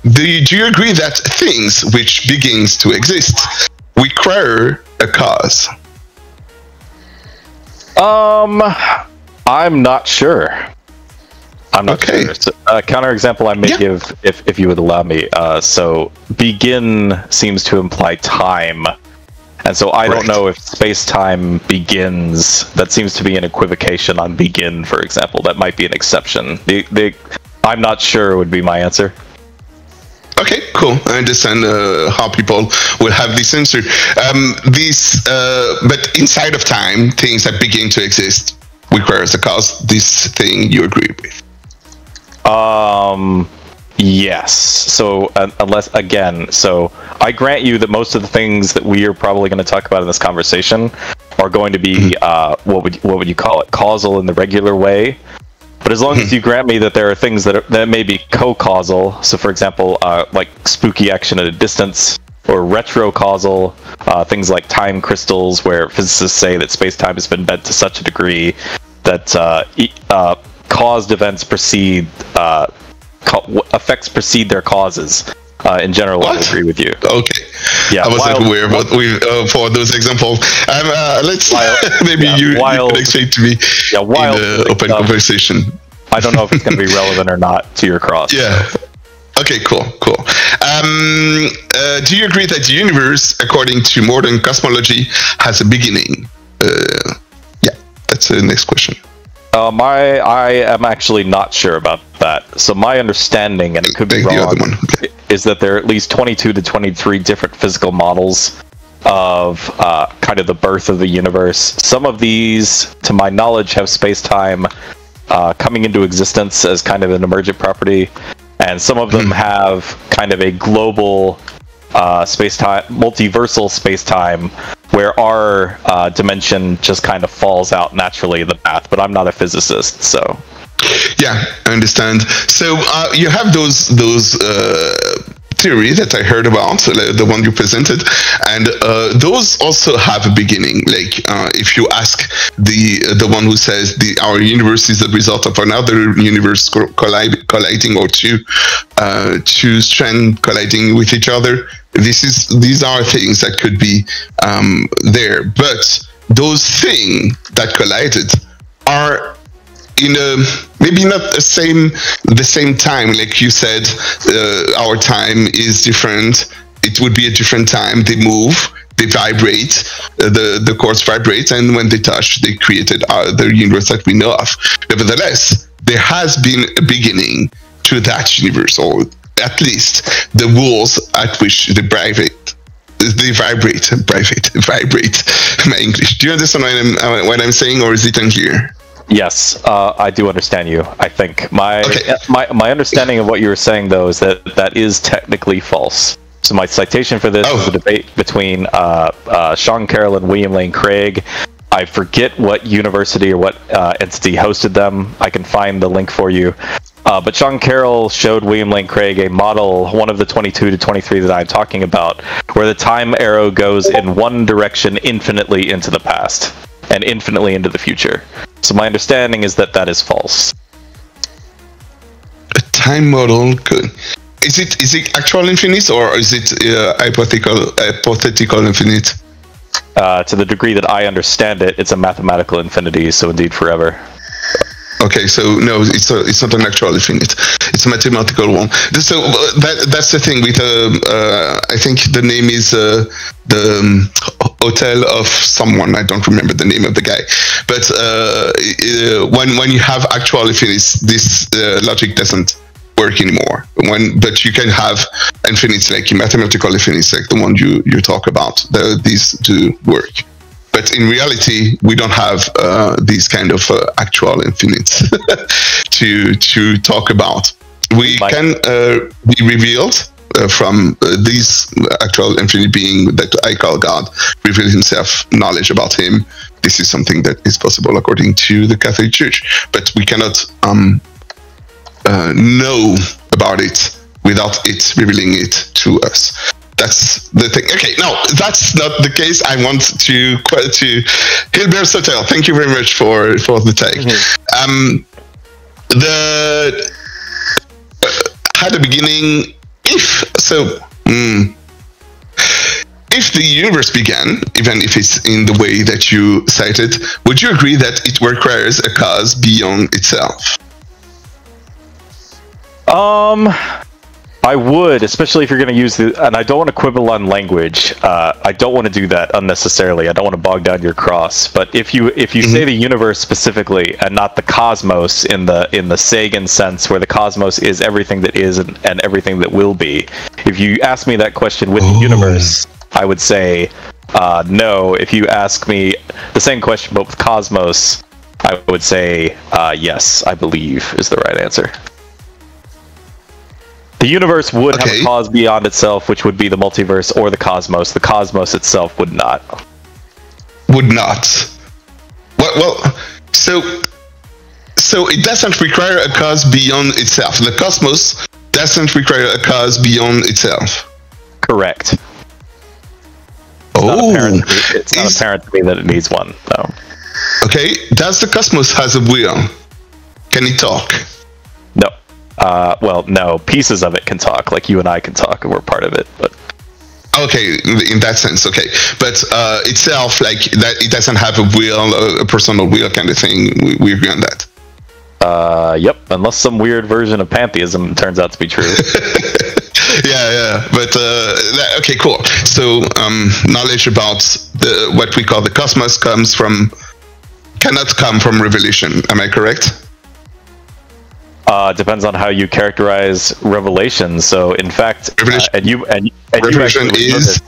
Do you agree that things which begins to exist require a cause? I'm not sure. I'm not Okay. sure. So, counterexample I may give, if you would allow me. So begin seems to imply time, and so I don't know if space-time begins. That seems to be an equivocation on begin, for example. That might be an exception. I'm not sure would be my answer. Okay, cool. I understand how people will have this answer. But inside of time, things that begin to exist requires a cause. This thing you agree with? Yes. So unless so I grant you that most of the things that we are probably going to talk about in this conversation are going to be what would you call it? Causal in the regular way. But as long as you grant me that there are things that may be co-causal, so for example, like spooky action at a distance, or retro-causal, things like time crystals, where physicists say that space-time has been bent to such a degree that caused events precede effects precede their causes. In general, I agree with you. Okay. Yeah, I wasn't aware, but for those examples, let's maybe you can explain to me in the open conversation. I don't know if it's going to be relevant or not to your cross. Yeah. Okay. Cool. Do you agree that the universe, according to modern cosmology, has a beginning? Yeah. That's the next question. I am actually not sure about that. So my understanding, and it could be wrong, is that there are at least 22 to 23 different physical models of kind of the birth of the universe. Some of these, to my knowledge, have space-time coming into existence as kind of an emergent property, and some of them have kind of a global space-time, multiversal space-time, where our dimension just kind of falls out naturally in the math. But I'm not a physicist, so. Yeah, I understand. So you have those theory that I heard about, the one you presented, and those also have a beginning. Like if you ask the one who says our universe is the result of another universe colliding, or two strands colliding with each other, these are things that could be there, but those things that collided are in a maybe not the same time. Like you said, our time is different. It would be a different time. They move, they vibrate, the chords vibrate, and when they touch, they created the universe that we know of. Nevertheless, there has been a beginning to that universe, or at least the rules at which they vibrate. My English. Do you understand what I'm saying, or is it unclear? Yes, I do understand you. I think my understanding of what you were saying, though, is that is technically false. So my citation for this is a debate between Sean Carroll and William Lane Craig. I forget what university or what entity hosted them. I can find the link for you. But Sean Carroll showed William Lane Craig a model, one of the 22 to 23 that I'm talking about, where the time arrow goes in one direction infinitely into the past and infinitely into the future. So my understanding is that is false. A time model could... Is it actual infinite, or is it hypothetical infinite? To the degree that I understand it, it's a mathematical infinity, so indeed forever. Okay, so no, it's not an actual infinite. It's a mathematical one. So that's the thing with I think the name is the hotel of someone. I don't remember the name of the guy. But when you have actual infinites, this logic doesn't work anymore. But you can have infinites, like mathematical infinites, like the one you talk about. These do work. But in reality, we don't have these kind of actual infinites to talk about. We can be revealed from this actual infinite being that I call God reveal himself knowledge about him. This is something that is possible according to the Catholic Church, but we cannot know about it without it revealing it to us. That's the thing. Okay, no, that's not the case. I want to Hilbert Sotel. Thank you very much for the take. The at the beginning, if the universe began, even if it's in the way that you cited, would you agree that it requires a cause beyond itself? I would, especially if you're going to use the, and I don't want to quibble on language. I don't want to do that unnecessarily. I don't want to bog down your cross. But if you say the universe specifically and not the cosmos in the Sagan sense, where the cosmos is everything that is and everything that will be, if you ask me that question with the universe, I would say no. If you ask me the same question but with cosmos, I would say yes. I believe is the right answer. The universe would have a cause beyond itself, which would be the multiverse or the cosmos. The cosmos itself would not. Would not. Well, so it doesn't require a cause beyond itself. The cosmos doesn't require a cause beyond itself. Correct. It's not apparent to me that it needs one, though. Okay, does the cosmos has a will? Can it talk? No. Well, no. Pieces of it can talk, like you and I can talk, and we're part of it. But okay, in that sense, okay. But itself, like that, it doesn't have a will, a personal will kind of thing. We agree on that. Yep. Unless some weird version of pantheism turns out to be true. yeah. But okay, cool. So knowledge about what we call the cosmos cannot come from revelation. Am I correct? Depends on how you characterize revelation. So, in fact, revelation is.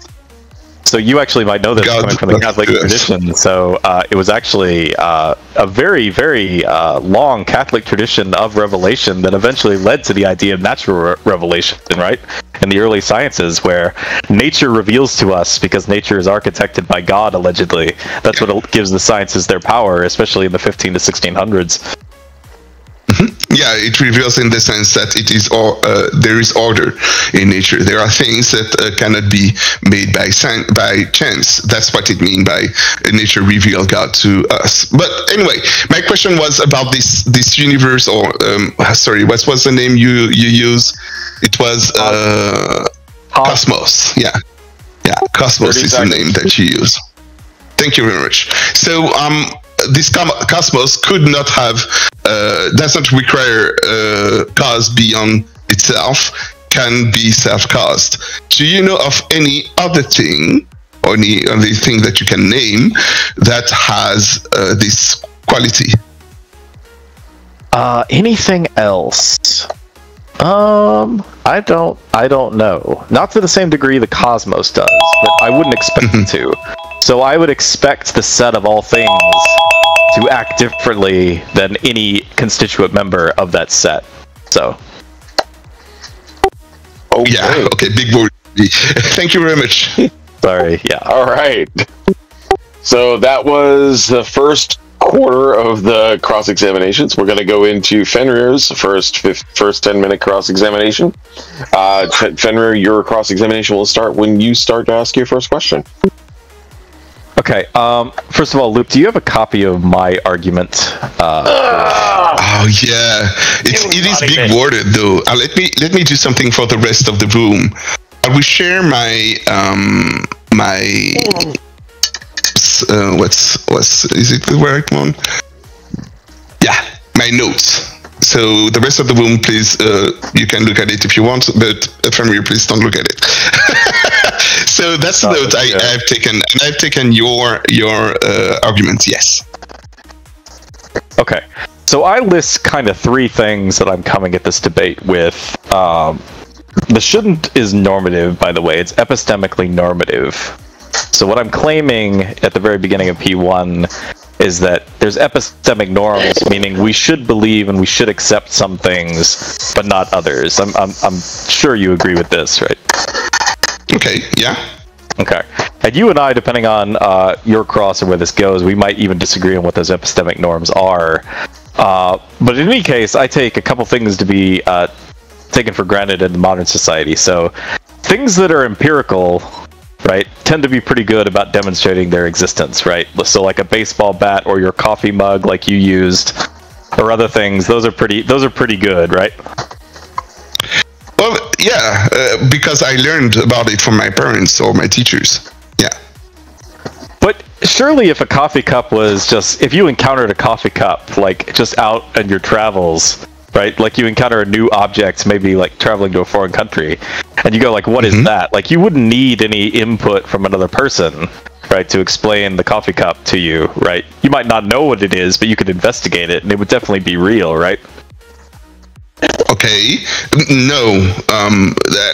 So you actually might know this coming from the Catholic tradition. So it was actually a very, very long Catholic tradition of revelation that eventually led to the idea of natural revelation, right? In the early sciences, where nature reveals to us because nature is architected by God, allegedly. That's what gives the sciences their power, especially in the 15 to 1600s. Yeah, it reveals in the sense that it is there is order in nature. There are things that cannot be made by chance. That's what it means by nature reveal God to us. But anyway, my question was about this universe, or sorry, what was the name you used? It was Cosmos. Yeah, Cosmos is the name that you use. Thank you very much. So this cosmos could not have doesn't require cause beyond itself, can be self-caused. Do you know of any other thing or any other thing that you can name that has this quality? Anything else? I don't know. Not to the same degree the cosmos does, but I wouldn't expect it to. So I would expect the set of all things to act differently than any constituent member of that set. So. Okay. Yeah, okay, big word. Thank you very much. Sorry, yeah. All right. So that was the first quarter of the cross-examinations. We're going to go into Fenrir's first 10-minute cross-examination. Fenrir, your cross-examination will start when you start to ask your first question. Okay, first of all, Luke, do you have a copy of my argument? Oh yeah, it is big worded though. Let me do something for the rest of the room. I will share my what's is it the right one? Yeah, my notes. So the rest of the room, please, you can look at it if you want, but Fenrir, please don't look at it. So that's the note I've taken, and I've taken your arguments. Yes. Okay, so I list kind of three things that I'm coming at this debate with. The shouldn't is normative, by the way. It's epistemically normative. So what I'm claiming at the very beginning of P1 is that there's epistemic norms, meaning we should believe and we should accept some things, but not others. I'm sure you agree with this, right? Okay, yeah. Okay. And you and I, depending on your cross or where this goes, we might even disagree on what those epistemic norms are. But in any case, I take a couple things to be taken for granted in modern society. So things that are empirical, right, tend to be pretty good about demonstrating their existence, right? So like a baseball bat or your coffee mug like you used, or other things, those are pretty good, right? Well, yeah, because I learned about it from my parents or my teachers. Yeah. But surely if a coffee cup was just, if you encountered a coffee cup, like just out in your travels, right? Like you encounter a new object, maybe like traveling to a foreign country, and you go like, what is that? Like you wouldn't need any input from another person, right, to explain the coffee cup to you, right? You might not know what it is, but you could investigate it, and it would definitely be real, right? Okay, no,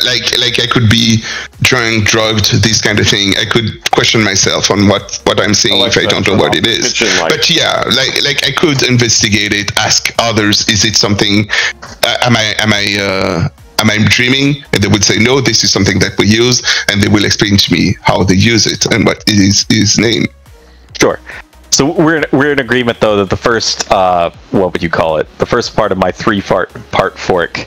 like I could be drunk, drugged, this kind of thing. I could question myself on what I'm saying if I don't know what it is. But yeah, like I could investigate it, ask others, is it something? Am I dreaming? And they would say, no, this is something that we use, and they will explain to me how they use it and what is its name. Sure. So we're in agreement though that the first what would you call it? The first part of my part fork,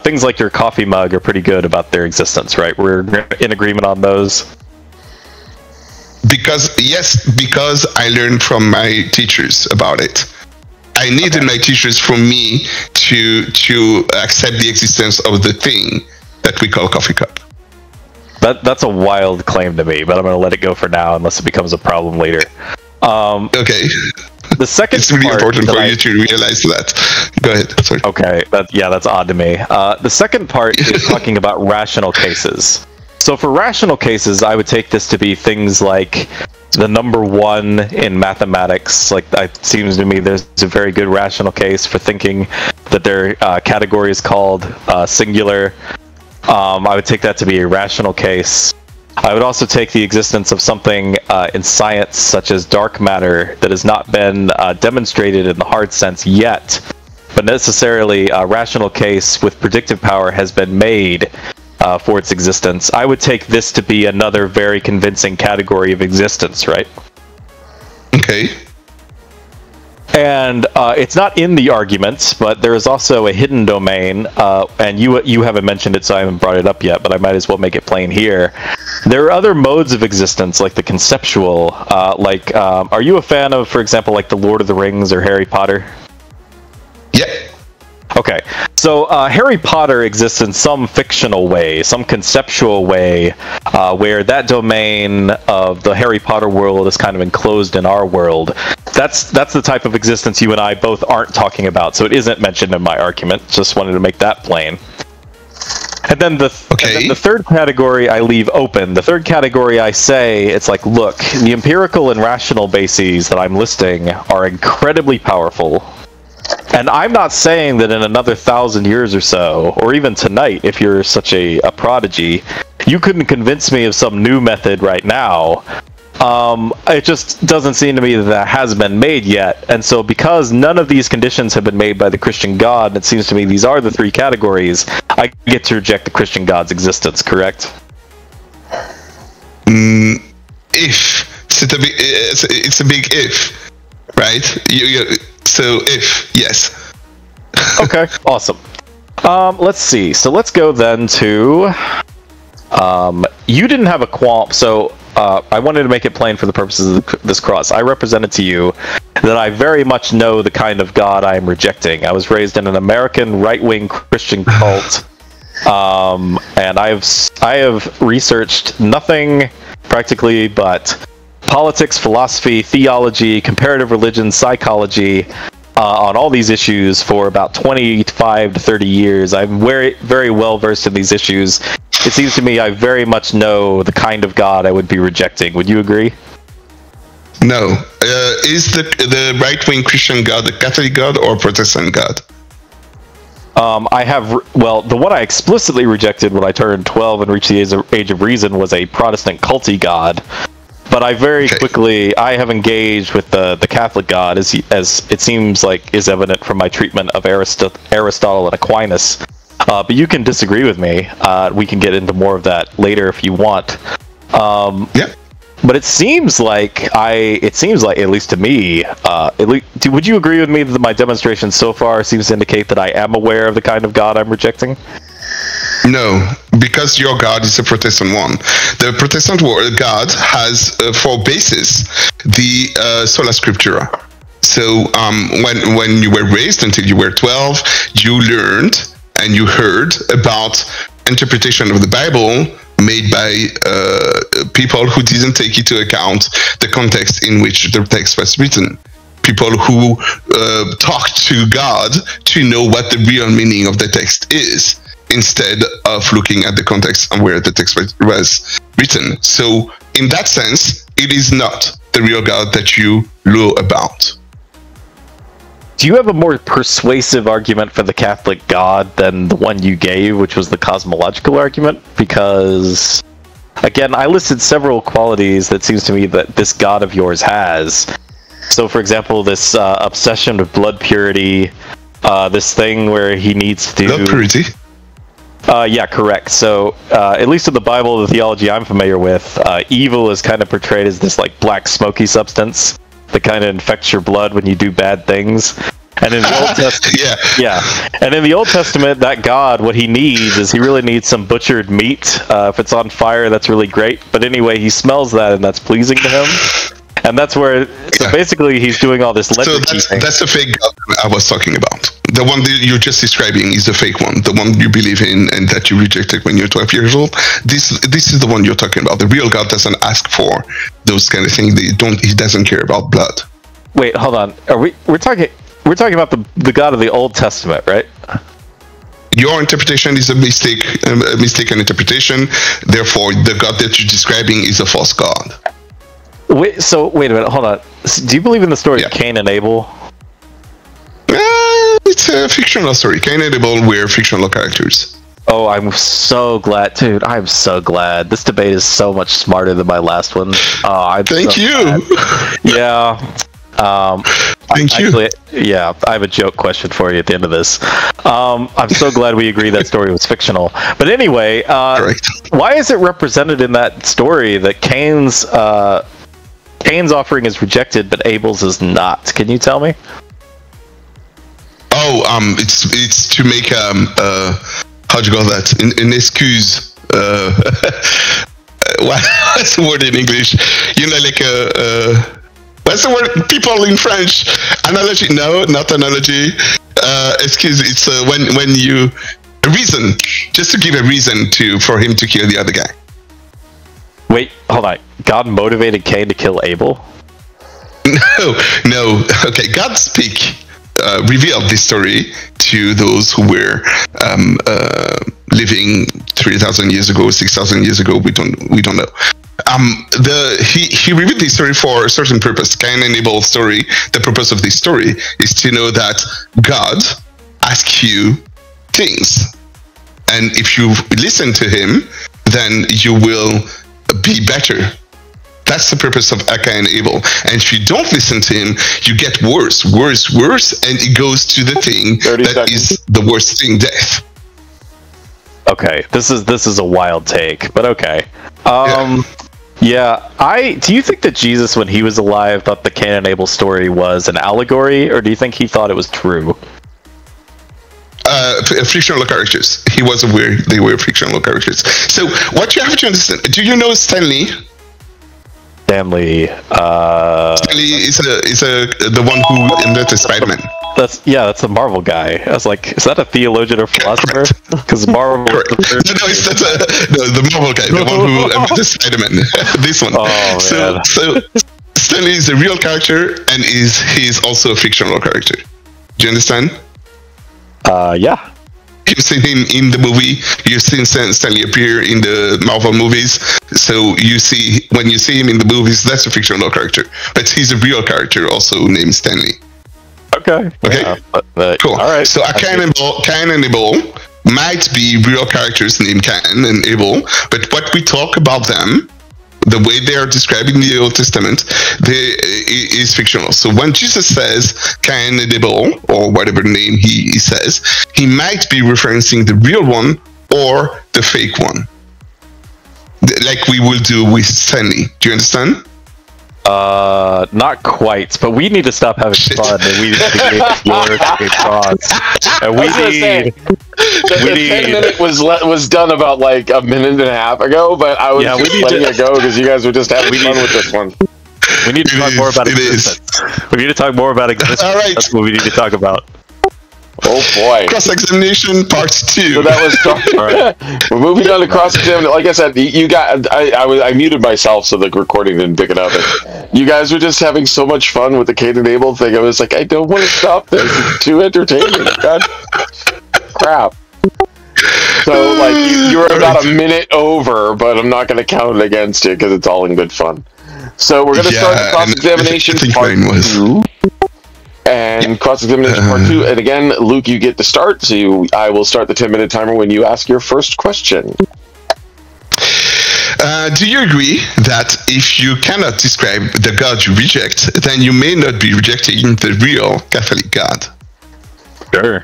things like your coffee mug are pretty good about their existence, right? We're in agreement on those. Because I learned from my teachers about it. I needed my teachers for me to accept the existence of the thing that we call coffee cup. That's a wild claim to me, but I'm going to let it go for now unless it becomes a problem later. Okay. The second it's really part important for you to realize that. Go ahead. Sorry. Okay. That's odd to me. The second part is talking about rational cases. So for rational cases, I would take this to be things like the number 1 in mathematics. Like it seems to me there's a very good rational case for thinking that their category is called singular. I would take that to be a rational case. I would also take the existence of something in science, such as dark matter, that has not been demonstrated in the hard sense yet, but necessarily a rational case with predictive power has been made for its existence. I would take this to be another very convincing category of existence, right? Okay. And it's not in the arguments, but there is also a hidden domain, and you haven't mentioned it, so I haven't brought it up yet, but I might as well make it plain here. There are other modes of existence, like the conceptual, are you a fan of, for example, like The Lord of the Rings or Harry Potter? Yeah. Okay, so Harry Potter exists in some fictional way, some conceptual way, where that domain of the Harry Potter world is kind of enclosed in our world. That's the type of existence you and I both aren't talking about, so it isn't mentioned in my argument. Just wanted to make that plain. And then the third category I leave open. The third category I say, it's like, look, the empirical and rational bases that I'm listing are incredibly powerful. And I'm not saying that in another 1,000 years or so, or even tonight, if you're such a prodigy, you couldn't convince me of some new method right now. It just doesn't seem to me that has been made yet. And so because none of these conditions have been made by the Christian God, and it seems to me these are the 3 categories, I get to reject the Christian God's existence, correct? If. It's a big if, right? So if, yes. Okay, awesome. Let's see. So let's go then to... you didn't have a qualm, so I wanted to make it plain for the purposes of this cross. I represented to you that I very much know the kind of God I am rejecting. I was raised in an American right-wing Christian cult, and I have researched nothing practically but politics, philosophy, theology, comparative religion, psychology, on all these issues for about 25 to 30 years. I'm very, very well versed in these issues. It seems to me I very much know the kind of God I would be rejecting. Would you agree? No. Is the right-wing Christian God a Catholic God or Protestant God? The one I explicitly rejected when I turned 12 and reached the age of reason was a Protestant culty God. But I very quickly, I have engaged with the Catholic God, as it seems like is evident from my treatment of Aristotle and Aquinas. But you can disagree with me. We can get into more of that later if you want. Yeah. But it seems like, at least to me, would you agree with me that my demonstration so far seems to indicate that I am aware of the kind of God I'm rejecting? No, because your God is a Protestant one. The Protestant God has for basis the sola scriptura. So when you were raised until you were 12, you learned and you heard about interpretation of the Bible made by people who didn't take into account the context in which the text was written. People who talked to God to know what the real meaning of the text is, instead of looking at the context and where the text was written. So, in that sense, it is not the real God that you know about. Do you have a more persuasive argument for the Catholic God than the one you gave, which was the cosmological argument? Because, again, I listed several qualities that seems to me that this God of yours has. So, for example, this obsession with blood purity, this thing where he needs to... Blood purity? Yeah, correct. So, at least in the Bible, the theology I'm familiar with, evil is kind of portrayed as this, like, black smoky substance that kind of infects your blood when you do bad things. And in the Old Testament, yeah. And in the Old Testament, that God, what he needs is he really needs some butchered meat. If it's on fire, that's really great. But anyway, he smells that, and that's pleasing to him. And that's where, so basically, he's doing all this leper keeping. That's the fake God I was talking about. The one that you're just describing is the fake one, the one you believe in and that you rejected when you're 12 years old. This is the one you're talking about. The real God doesn't ask for those kind of things. He doesn't care about blood. Wait, hold on. We're talking about the God of the Old Testament, right? Your interpretation is a mistaken interpretation. Therefore, the God that you're describing is a false God. Wait a minute, hold on. Do you believe in the story of Cain and Abel? It's a fictional story. Cain and Abel were fictional characters. Oh, I'm so glad, dude. I'm so glad. This debate is so much smarter than my last one. Thank you. Glad. Yeah. Thank you. Actually, yeah, I have a joke question for you at the end of this. I'm so glad we agree that story was fictional. But anyway, why is it represented in that story that Cain's offering is rejected, but Abel's is not? Can you tell me? Oh, it's to make how do you call that? An excuse. What's the word in English? You know, like what's the word? People in French. Analogy? No, not analogy. Excuse. It's when you a reason, just to give a reason for him to kill the other guy. Wait, hold on. God motivated Cain to kill Abel? No. Okay, God revealed this story to those who were living 3,000 years ago, 6,000 years ago. We don't know. He revealed this story for a certain purpose. Cain and Abel's story. The purpose of this story is to know that God asks you things, and if you listen to Him, then you will be better. That's the purpose of Cain and Abel. And if you don't listen to him, you get worse, and it goes to the thing that is the worst thing, death. Okay, this is a wild take, but okay. Do you think that Jesus, when he was alive, thought the Cain and Abel story was an allegory, or do you think he thought it was true? Fictional characters. He was aware they were fictional characters. So what you have to understand, do you know Stanley? Stanley is the one who invented Spider-Man. That's the Marvel guy. I was like, is that a theologian or philosopher? Because Marvel. No, the Marvel guy, the one who invented Spider-Man. This one. Oh, so Stanley is a real character, and he's also a fictional character. Do you understand? Yeah. You've seen him in the movie. You've seen Stanley appear in the Marvel movies. So when you see him in the movies, that's a fictional character. But he's a real character also named Stanley. Okay. Yeah, cool. All right. So Cain and Abel might be real characters named Cain and Abel, but what we talk about them the way they are described in the Old Testament, is fictional. So when Jesus says Cain and Abel, or whatever name he says, he might be referencing the real one or the fake one, like we will do with Stanley. Do you understand? Not quite, but we need to stop having fun, and we need to get your thoughts. And we need... The 10-minute was done about like a minute and a half ago, but I was just letting it go because you guys were just having fun with this one. We need to talk more about existence. We need to talk more about existence. All right. That's what we need to talk about. Oh boy. Cross-examination part 2. So that was right. We're moving on to cross-examination. Like I said, you got I muted myself so the recording didn't pick it up. And you guys were just having so much fun with the Cain and Abel thing. I was like, I don't want to stop this. It's too entertaining. God crap. So like you were about a minute over, but I'm not going to count it against you because it's all in good fun. So we're going to start the cross-examination part 2. And cross-examination part 2. And again, Luke, you get to start. So I will start the 10-minute timer when you ask your first question. Do you agree that if you cannot describe the God you reject, then you may not be rejecting the real Catholic God? Sure.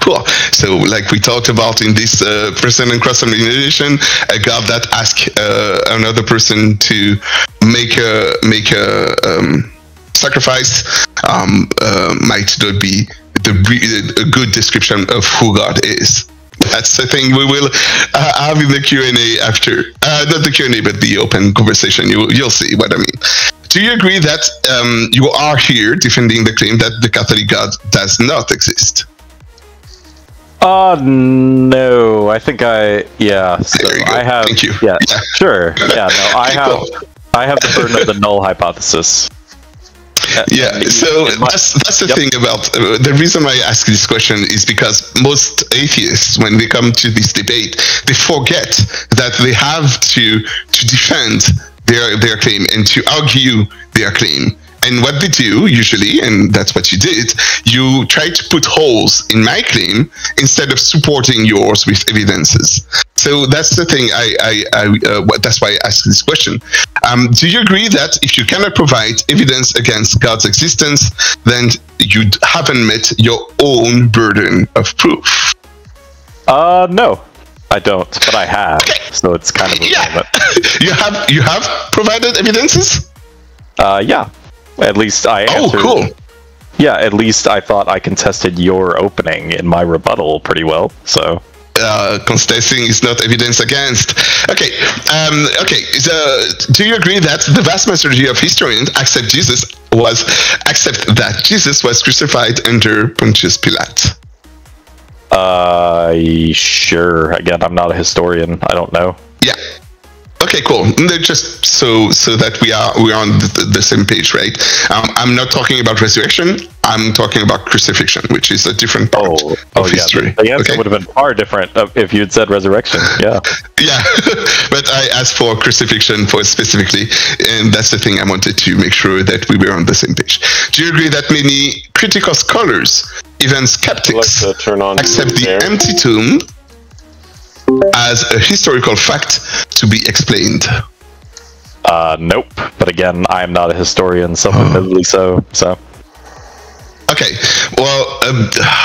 Cool. So, like we talked about in this person and cross-examination, a God that asks another person to make a sacrifice might not be a good description of who God is. That's the thing we will have in the Q&A after. Not the Q&A, but the open conversation. You'll see what I mean. Do you agree that you are here defending the claim that the Catholic God does not exist? No. I think yeah. So there you go. I have. Thank you. Yeah. Sure. Yeah. No. I have the burden of the null hypothesis. Yeah, so that's the thing about the reason I ask this question is because most atheists, when they come to this debate, they forget that they have to defend their claim and to argue their claim. And what they do usually, and that's what you did, you try to put holes in my claim instead of supporting yours with evidences. So that's the thing. That's why I asked this question. Do you agree that if you cannot provide evidence against God's existence, then you haven't met your own burden of proof? No, I don't, but I have. Okay. So it's kind of irrelevant. You have provided evidences? Yeah. At least I answered. Oh, cool. Yeah, at least I thought I contested your opening in my rebuttal pretty well, so... contesting is not evidence against. Okay, so do you agree that the vast majority of historians accept that Jesus was crucified under Pontius Pilate? Sure. Again, I'm not a historian. I don't know. Yeah. Okay, cool. Just so that we are on the same page, right? I'm not talking about resurrection. I'm talking about crucifixion, which is a different part of history. Yeah. The answer would have been far different if you had said resurrection. Yeah. Yeah, but I asked for crucifixion specifically, and that's the thing I wanted to make sure that we were on the same page. Do you agree that many critical scholars, even skeptics, accept the empty tomb as a historical fact to be explained? Nope. But again, I am not a historian, admittedly so. Okay, well,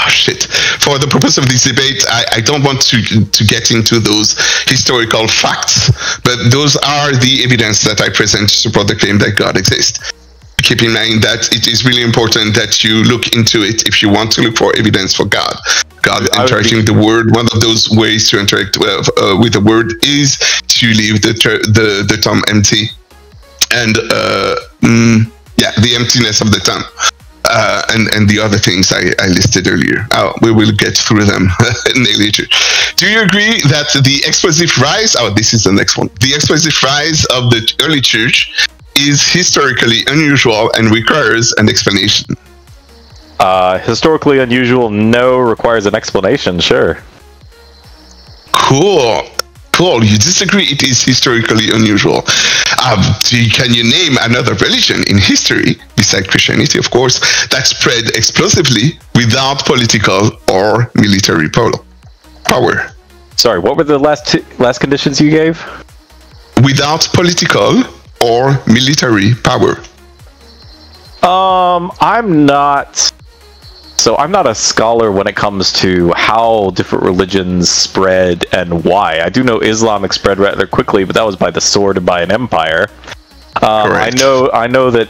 shit. For the purpose of this debate, I don't want to get into those historical facts, but those are the evidence that I present to support the claim that God exists. Keep in mind that it is really important that you look into it if you want to look for evidence for God. God interacting with the Word. One of those ways to interact with the Word is to leave the tomb empty, and the emptiness of the tomb, and the other things I listed earlier. We will get through them later. Do you agree that the explosive rise? This is the next one. The explosive rise of the early church is historically unusual and requires an explanation. Historically unusual, no. Requires an explanation, sure. Cool. You disagree it is historically unusual. Can you name another religion in history, besides Christianity, of course, that spread explosively without political or military power? Sorry, what were the last conditions you gave? without political or military power. I'm not a scholar when it comes to how different religions spread and why. I do know Islamic spread rather quickly, but that was by the sword and by an empire. I know that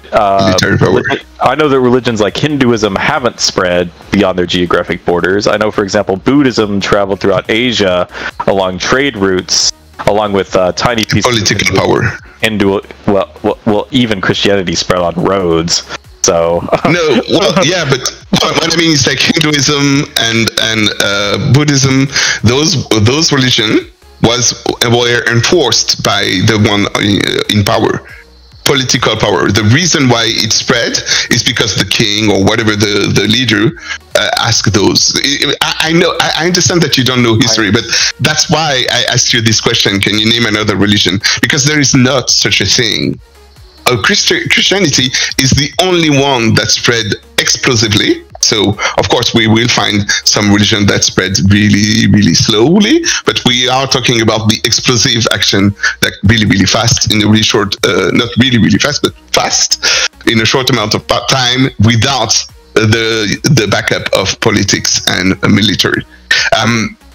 religions like Hinduism haven't spread beyond their geographic borders. I know, for example, Buddhism traveled throughout Asia along trade routes, along with tiny pieces political power. Well, even Christianity spread on roads. So no, well, yeah, but what I mean is like Hinduism and Buddhism. Those religion were enforced by the one in power. Political power. The reason why it spread is because the king or whatever the leader asked those. I understand that you don't know history, but that's why I asked you this question. Can you name another religion? Because there is not such a thing. Christianity is the only one that spread explosively. So, of course, we will find some religion that spreads really, really slowly, but we are talking about the explosive action that really, really fast in a really short, not really, really fast, but fast in a short amount of time without the backup of politics and military.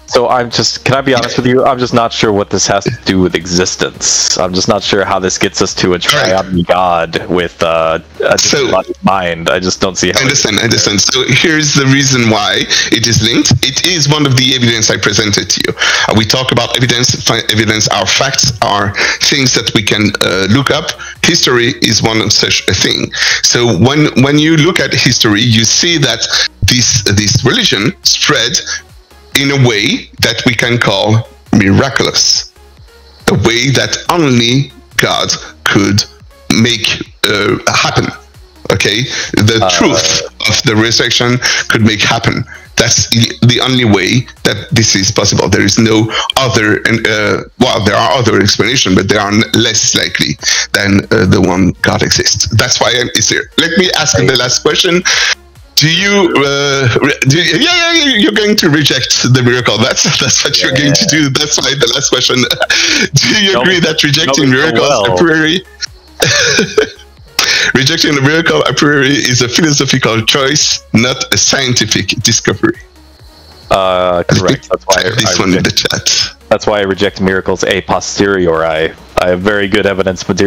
So can I be honest with you? I'm just not sure what this has to do with existence. I'm just not sure how this gets us to a triune God with a disembodied mind. I just don't see how. I understand. So here's the reason why it is linked. It is one of the evidence I presented to you. We talk about evidence. Our facts are things that we can look up. History is one of such a thing. So when you look at history, you see that this religion spread in a way that we can call miraculous, a way that only God could make happen. Okay, the truth of the resurrection could make happen. That's the only way that this is possible. There is no other, there are other explanations, but they are less likely than the one God exists. That's why it's here. Let me ask the last question. You're going to reject the miracle. That's what you're going to do. That's why the last question. Do you agree that rejecting miracles a priori, rejecting the miracle a priori is a philosophical choice, not a scientific discovery? Correct. That's why this one in the chat. That's why I reject miracles a posteriori. I have very good evidence, but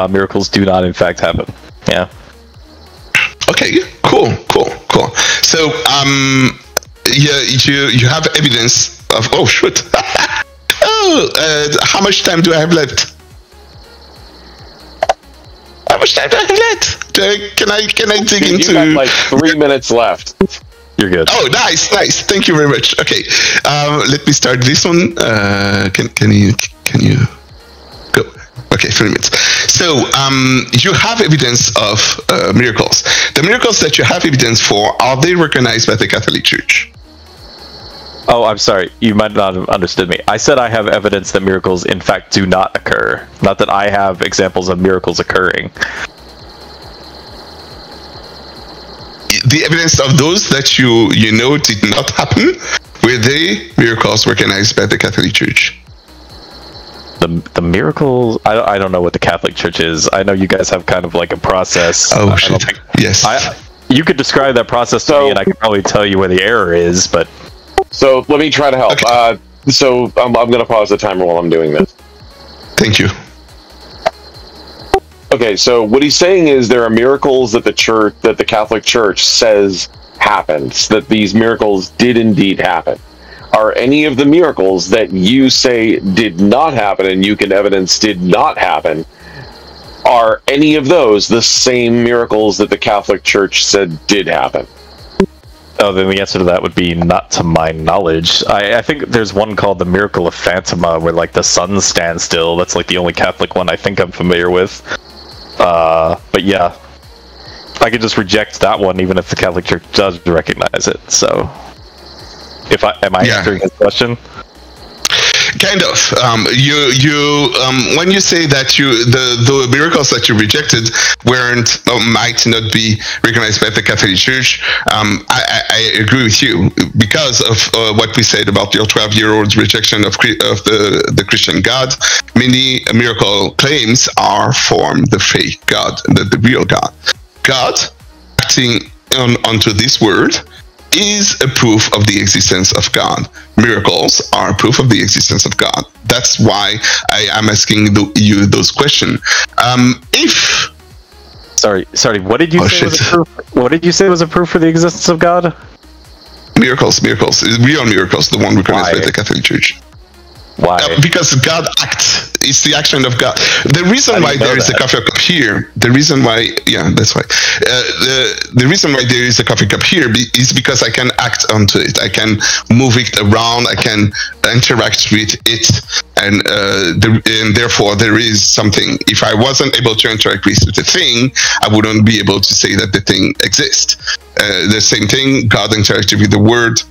miracles do not, in fact, happen. Yeah. Okay, cool. So, you have evidence of. Oh shoot! How much time do I have left? Can I dig into? You have like 3 minutes left. You're good. Oh, nice. Thank you very much. Okay, let me start this one. Can you go? Okay, 3 minutes. So, you have evidence of miracles. The miracles that you have evidence for, are they recognized by the Catholic Church? Oh, I'm sorry. You might not have understood me. I said I have evidence that miracles, in fact, do not occur. Not that I have examples of miracles occurring. The evidence of those that you know did not happen, were they miracles recognized by the Catholic Church? The miracles, I don't know what the Catholic Church is. I know you guys have kind of like a process. Oh shit! Yes. You could describe that process to me, and I could probably tell you where the error is. But so let me try to help. Okay. So I'm going to pause the timer while I'm doing this. Thank you. Okay, so what he's saying is there are miracles that the Catholic Church says happened. That these miracles did indeed happen. Are any of the miracles that you say did not happen and you can evidence did not happen, are any of those the same miracles that the Catholic Church said did happen? Oh, then the answer to that would be not to my knowledge. I think there's one called the Miracle of Fatima where like the sun stands still. That's like the only Catholic one I think I'm familiar with. But yeah, I could just reject that one even if the Catholic Church does recognize it. So... Am I answering his question? Kind of. When you say that the miracles that you rejected weren't or might not be recognized by the Catholic Church, I agree with you because of what we said about your 12-year-old's rejection of the Christian God. Many miracle claims are from the fake God, the real God. God acting onto this world is a proof of the existence of God. Miracles are proof of the existence of God. That's why I am asking you those questions. Sorry. What did you say was a proof? What did you say was a proof for the existence of God? Miracles, real miracles, the one recognized by the Catholic Church. Why? Because God acts. It's the action of God. The reason why there is a coffee cup here, the reason why there is a coffee cup here is because I can act onto it. I can move it around. I can interact with it, and therefore there is something. If I wasn't able to interact with the thing, I wouldn't be able to say that the thing exists. The same thing, God interacted with the Word,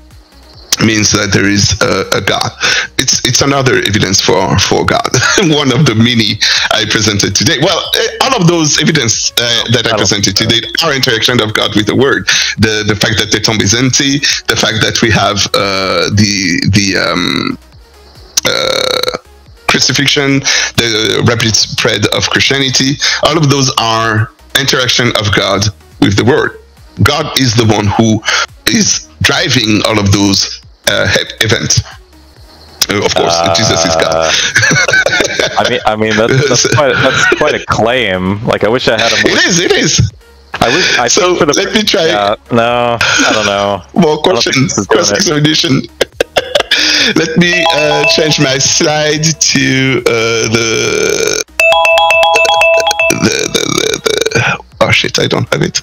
means that there is a God. It's another evidence for God. One of the many I presented today. Well, all of those evidence that I presented today are interaction of God with the Word. The fact that the tomb is empty, the fact that we have the crucifixion, the rapid spread of Christianity, all of those are interaction of God with the Word. God is the one who is driving all of those events. Of course, Jesus is God. I mean that's quite a claim. Like, I wish I had a more... It is. So let me try. No, I don't know. More questions. Cross-examination. Let me change my slide to the. Oh shit! I don't have it.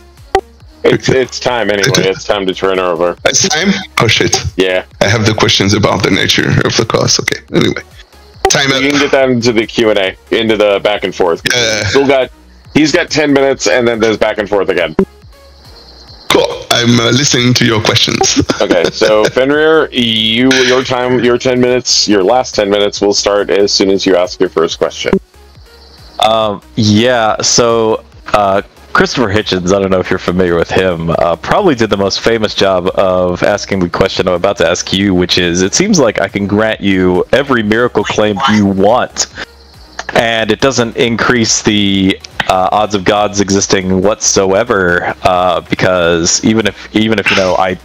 It's time anyway. It's time to turn over. It's time? Oh shit. Yeah. I have the questions about the nature of the cause. Okay. Anyway. Time up. You can get that into the Q&A, into the back and forth. He's got 10 minutes, and then there's back and forth again. Cool. I'm listening to your questions. Okay, so Fenrir, your 10 minutes, your last 10 minutes will start as soon as you ask your first question. Yeah, so Christopher Hitchens, I don't know if you're familiar with him, probably did the most famous job of asking the question I'm about to ask you, which is, it seems like I can grant you every miracle claim you want, and it doesn't increase the odds of God's existing whatsoever, because even if I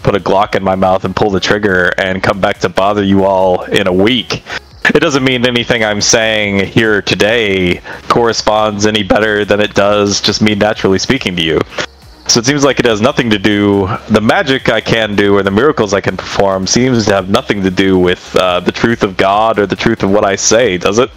put a Glock in my mouth and pull the trigger and come back to bother you all in a week, it doesn't mean anything I'm saying here today corresponds any better than it does just me naturally speaking to you. So it seems like it has nothing to do, the magic I can do or the miracles I can perform seems to have nothing to do with the truth of God or the truth of what I say, does it?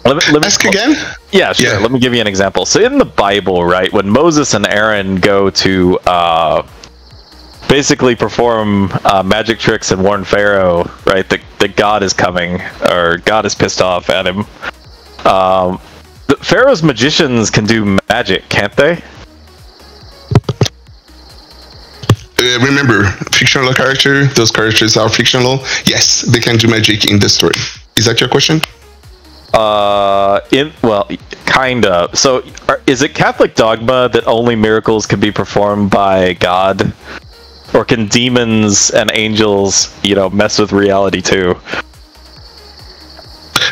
Let me ask again? Yeah, sure. Yeah. Let me give you an example. So in the Bible, right, when Moses and Aaron go to basically perform magic tricks and warn Pharaoh, right, that God is coming, or God is pissed off at him, Pharaoh's magicians can do magic, can't they? Remember, fictional character, those characters are fictional. Yes, they can do magic in the story. Is that your question? Well, kinda. So, is it Catholic dogma that only miracles can be performed by God? Or can demons and angels, mess with reality too?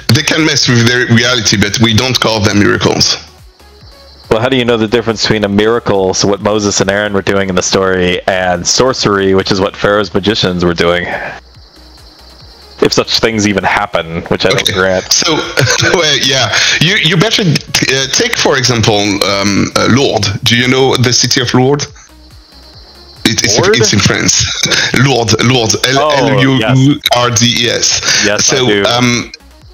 They can mess with their reality, but we don't call them miracles. Well, how do you know the difference between a miracle, so what Moses and Aaron were doing in the story, and sorcery, which is what Pharaoh's magicians were doing? If such things even happen, which I don't grant. So, well, yeah, you better take, for example, Lourdes. Do you know the city of Lourdes? It's in France. Lourdes, L-U-R-D-E-S. Yes, so, I do.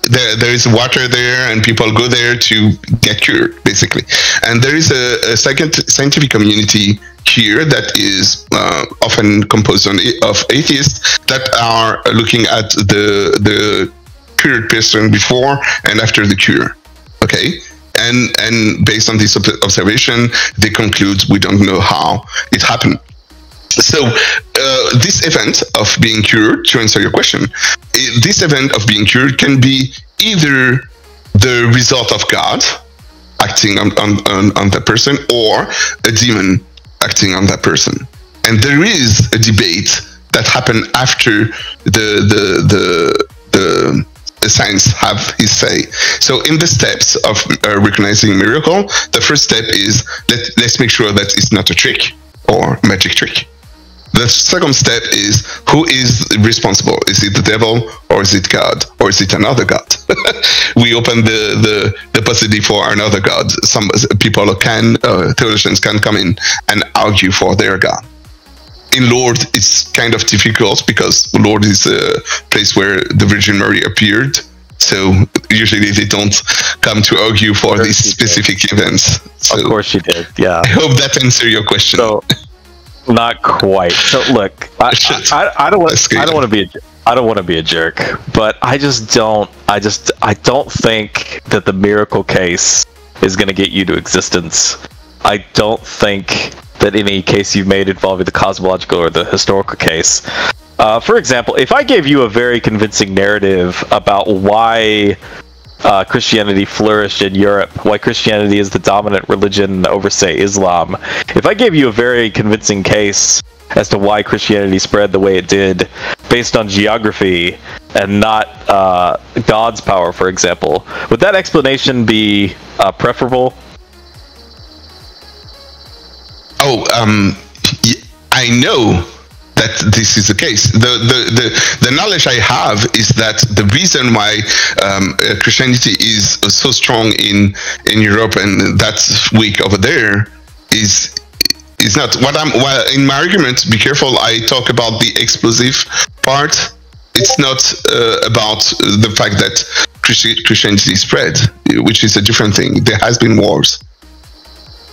There is water there, and people go there to get cured, basically. And there is a scientific community here that is often composed of atheists that are looking at the cured person before and after the cure. Okay, and based on this observation, they conclude we don't know how it happened. So this event of being cured, to answer your question, this event of being cured can be either the result of God acting on that person, or a demon acting on that person. And there is a debate that happened after the science have his say. So in the steps of recognizing miracle, the first step is let's make sure that it's not a trick or magic trick. The second step is, who is responsible? Is it the devil, or is it God, or is it another God? We open the possibility for another God. Some people theologians can come in and argue for their God. In Lourdes, it's kind of difficult because Lourdes is a place where the Virgin Mary appeared. So usually they don't come to argue for these specific events. So of course she did, yeah. I hope that answers your question. So, not quite. So look, I don't want to be a jerk, but I don't think that the miracle case is going to get you to existence. I don't think that any case you've made involving the cosmological or the historical case. For example, if I gave you a very convincing narrative about why Christianity flourished in Europe, why Christianity is the dominant religion over, say, Islam, if I gave you a very convincing case as to why Christianity spread the way it did, based on geography and not God's power, for example, would that explanation be preferable? I know that this is the case. The knowledge I have is that the reason why Christianity is so strong in Europe and that's weak over there is not what in my argument. Be careful, I talk about the explosive part. It's not about the fact that Christianity spread, which is a different thing. There has been wars.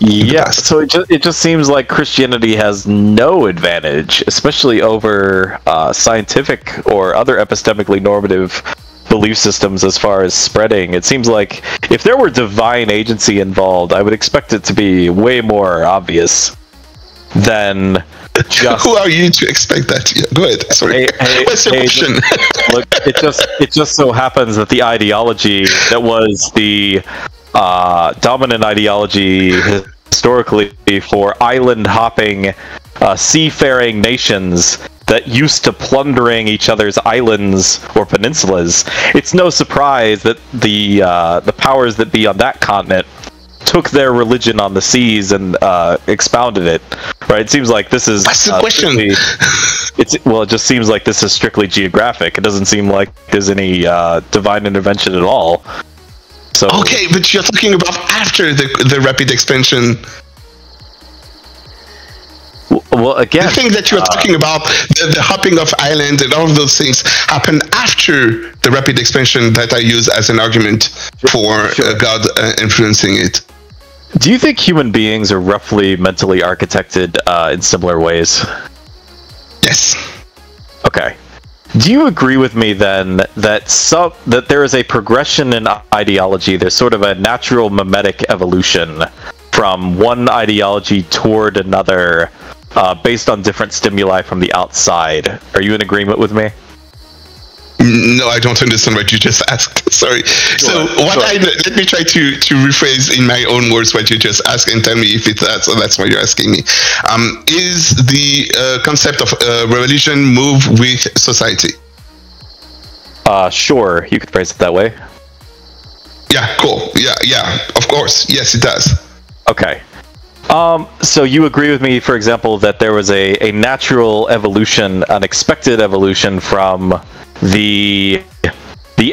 Yeah, so it just seems like Christianity has no advantage, especially over scientific or other epistemically normative belief systems as far as spreading. It seems like if there were divine agency involved, I would expect it to be way more obvious than just... Who are you to expect that? Yeah, go ahead. Sorry. What's your question? Look, it just so happens that the ideology that was the dominant ideology historically for island hopping seafaring nations that used to plundering each other's islands or peninsulas, it's no surprise that the powers that be on that continent took their religion on the seas and expounded it. Right? It seems like this is... What's the question? It just seems like this is strictly geographic. It doesn't seem like there's any divine intervention at all. So, okay, but you're talking about after the rapid expansion. Well, again, the thing that you're talking about, the hopping of island and all of those things, happened after the rapid expansion that I use as an argument for God influencing it. Do you think human beings are roughly mentally architected in similar ways? Yes. Okay. Do you agree with me then that there is a progression in ideology? There's sort of a natural mimetic evolution from one ideology toward another based on different stimuli from the outside. Are you in agreement with me? No, I don't understand what you just asked. Sorry. Sure, let me try to rephrase in my own words what you just asked and tell me if it's that. So that's what you're asking me. Is the concept of religion move with society? Sure. You could phrase it that way. Yeah. Cool. Yeah. Of course. Yes, it does. Okay. So you agree with me, for example, that there was a natural evolution, an expected evolution from the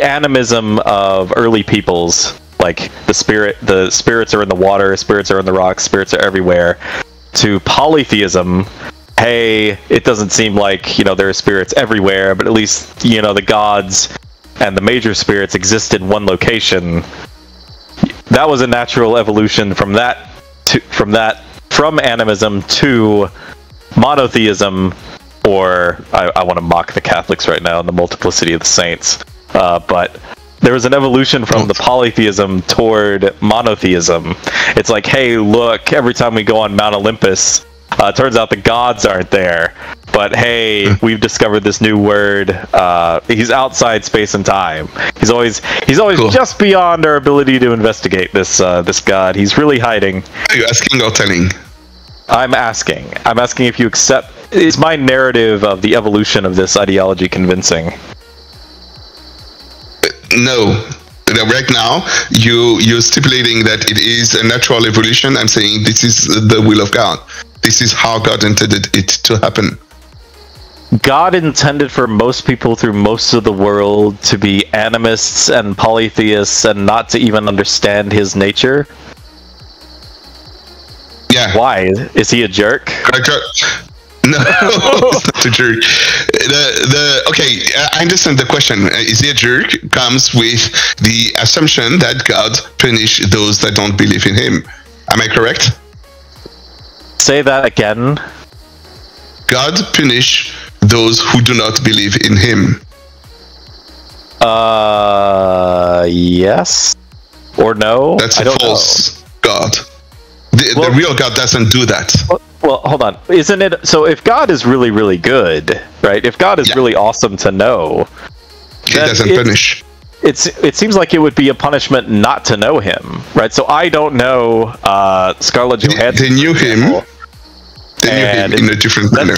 animism of early peoples, like the spirits are in the water, spirits are in the rocks, spirits are everywhere, to polytheism. Hey, it doesn't seem like, there are spirits everywhere, but at least, the gods and the major spirits exist in one location. That was a natural evolution from animism to monotheism, or I want to mock the Catholics right now and the multiplicity of the saints, but there was an evolution from the polytheism toward monotheism. It's like, hey, look, every time we go on Mount Olympus, turns out the gods aren't there. But hey, we've discovered this new word. He's outside space and time. He's always cool. Just beyond our ability to investigate this god. He's really hiding. Are you asking or telling? I'm asking. I'm asking if you accept. Is my narrative of the evolution of this ideology convincing? No. Right now, you're stipulating that it is a natural evolution. I'm saying this is the will of God. This is how God intended it to happen. God intended for most people through most of the world to be animists and polytheists and not to even understand his nature? Yeah. Why? Is he a jerk? No, it's not a jerk. Okay, I understand the question. Is he a jerk? Comes with the assumption that God punishes those that don't believe in him. Am I correct? Say that again. God punish those who do not believe in him. Yes? Or no? That's a false God. The real God doesn't do that. Well, hold on. Isn't it... So if God is really, really good, right? If God is really awesome to know... He doesn't punish. It seems like it would be a punishment not to know him, right? So I don't know Scarlett Johansson. They knew him. They knew him in a different manner.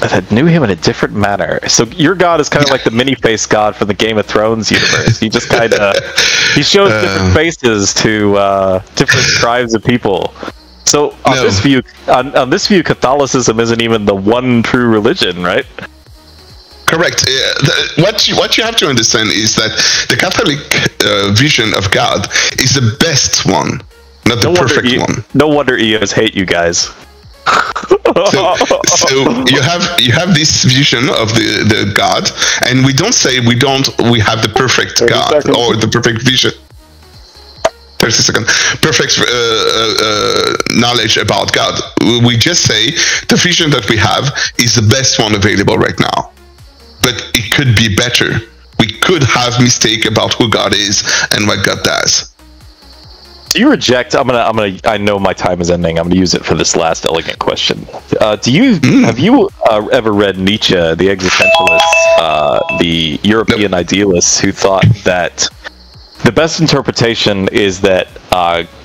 That knew him in a different manner. So your god is kind of like the mini-face god from the Game of Thrones universe. He just kind of... he shows different faces to different tribes of people. So on this view, Catholicism isn't even the one true religion, right? Correct. What you have to understand is that the Catholic vision of God is the best one, not the perfect one. No wonder EOs hate you guys. So you have this vision of the God, and we don't say we have the perfect God or the perfect vision. 30 seconds. Perfect knowledge about God. We just say the vision that we have is the best one available right now, but it could be better. We could have mistake about who God is and what God does. Do you reject? I know my time is ending. I'm gonna use it for this last elegant question. Have you ever read Nietzsche, the existentialist, the European idealist, who thought that the best interpretation is that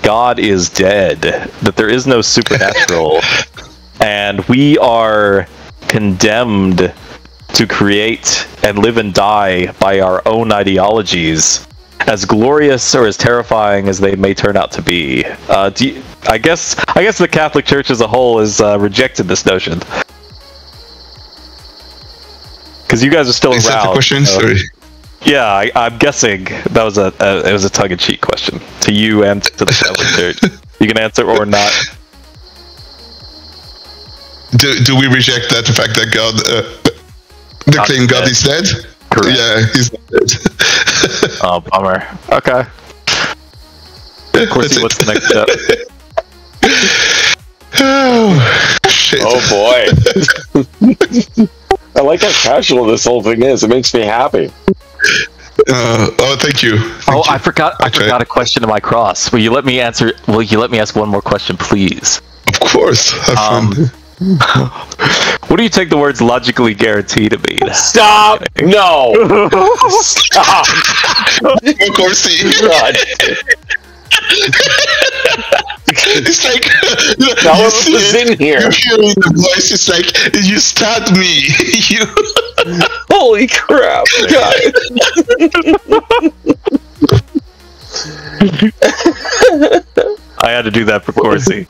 God is dead, that there is no supernatural, and we are condemned to create and live and die by our own ideologies, as glorious or as terrifying as they may turn out to be. I guess the Catholic Church as a whole has rejected this notion. Because you guys are still around. Is that the question? Sorry. Yeah, I'm guessing that was it was a tongue-in-cheek question to you and to the Catholic Church. You can answer or not. Do we reject the fact that God, the claim God is dead? Correct. Yeah, he's not dead. Oh, bummer. Okay. Of course, what's the next step? Oh, shit. Oh boy. I like how casual this whole thing is. It makes me happy. Thank you. I forgot a question in my cross. Will you let me answer? Will you let me ask one more question, please? Of course. Have fun. What do you take the words logically guaranteed to mean? Stop! No! Stop! Of course, God. It's like no one was in here. You're hearing the voice. It's like you stabbed me. You. Holy crap, I had to do that for Corsi.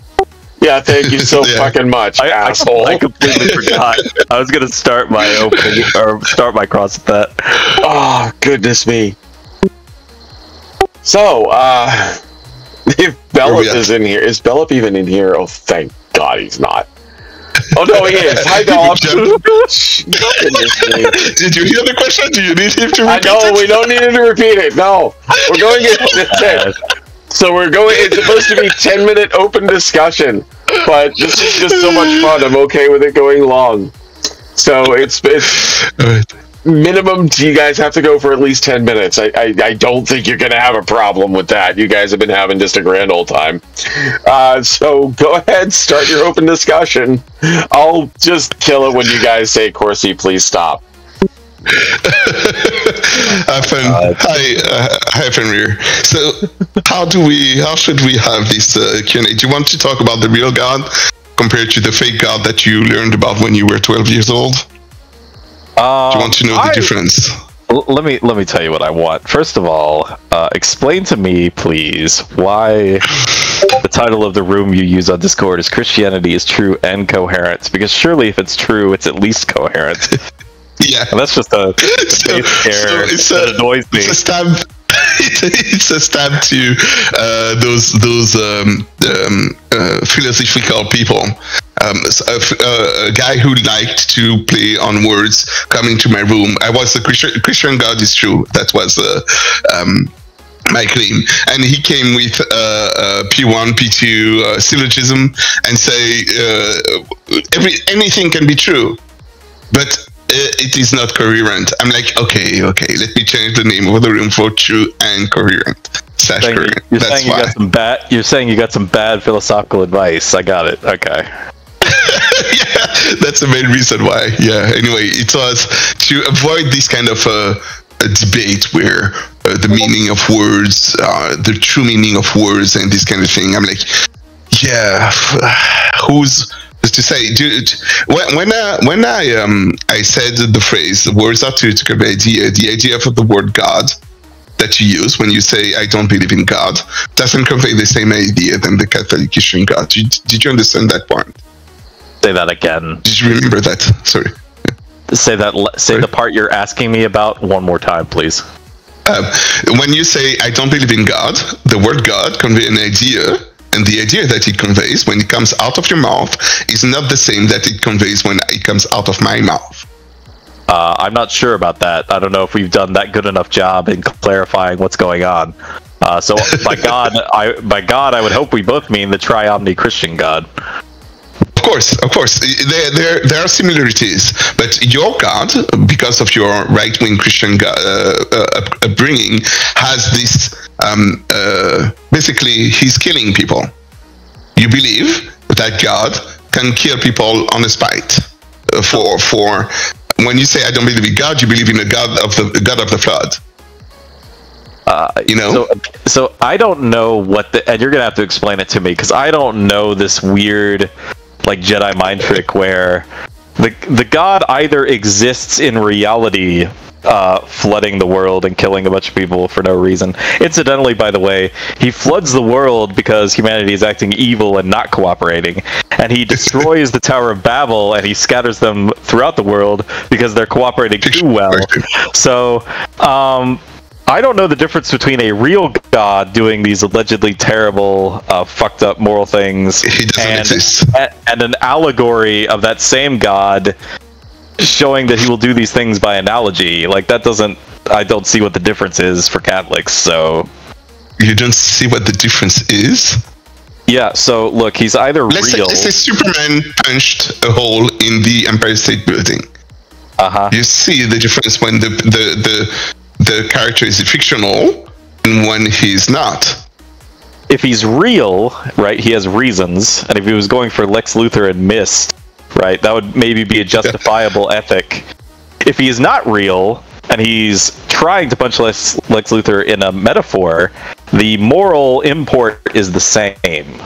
Yeah, thank you so fucking much, asshole. I completely forgot. I was gonna start my opening or start my cross with that. Oh, goodness me. So, if Bellip is in here, is Bellip even in here? Oh, thank God he's not. Oh no, he is. Hi, Bellip. Did you hear the question? Do you need him to repeat it? We don't need him to repeat it. No, we're going into So we're going. It's supposed to be 10-minute open discussion, but this is just so much fun. I'm okay with it going long. So it's minimum, you guys have to go for at least 10 minutes. I don't think you're going to have a problem with that. You guys have been having just a grand old time. So go ahead, start your open discussion. I'll just kill it when you guys say, Corsi, please stop. Hi, Fenrir. So, how should we have this Q&A? Do you want to talk about the real God compared to the fake God that you learned about when you were 12 years old? Do you want to know the difference? Let me tell you what I want. First of all, explain to me, please, why the title of the room you use on Discord is Christianity is True and Coherent. Because surely if it's true, it's at least coherent. Yeah. And that's just a error that annoys me. It's a stab. It's a stab to those philosophical people. A guy who liked to play on words coming to my room. I was a Christian God is true. That was my claim. And he came with P1, P2 syllogism and say anything can be true, but it is not coherent. I'm like, okay, let me change the name of the room for true and coherent. Coherent. You're saying you got some bad philosophical advice. I got it. Okay. Yeah, that's the main reason why. Yeah. Anyway, it was to avoid this kind of a debate where the meaning of words, the true meaning of words, and this kind of thing. I'm like, yeah, who's to say, dude? When I said the phrase, the words are to convey the idea of the word God that you use when you say I don't believe in God doesn't convey the same idea than the Catholic Christian God. Did you understand that point? Say that again. Did you remember that? Sorry. Say the part you're asking me about one more time, please. When you say I don't believe in God, the word God conveys an idea, and the idea that it conveys when it comes out of your mouth is not the same that it conveys when it comes out of my mouth. I'm not sure about that. I don't know if we've done that good enough job in clarifying what's going on. So by God, I would hope we both mean the tri-omni Christian God. Of course, there are similarities, but your God, because of your right-wing Christian upbringing, has this. Basically, he's killing people. You believe that God can kill people on a spite. For when you say I don't believe in God, you believe in the God of the flood. You know. So I don't know and you're gonna have to explain it to me because I don't know this weird, like Jedi mind trick where the God either exists in reality, flooding the world and killing a bunch of people for no reason. Incidentally, by the way, he floods the world because humanity is acting evil and not cooperating, and he destroys the Tower of Babel and he scatters them throughout the world because they're cooperating too well. So I don't know the difference between a real God doing these allegedly terrible, fucked up moral things and an allegory of that same God showing that he will do these things by analogy. Like, that doesn't... I don't see what the difference is for Catholics, so... You don't see what the difference is? Yeah, so, look, he's either let's say Superman punched a hole in the Empire State Building. Uh-huh. You see the difference when the character is fictional and when he's not. If he's real, right, he has reasons, and if he was going for Lex Luthor and Mist, right, that would maybe be a justifiable ethic. If he is not real, and he's trying to punch Lex Luthor in a metaphor, the moral import is the same,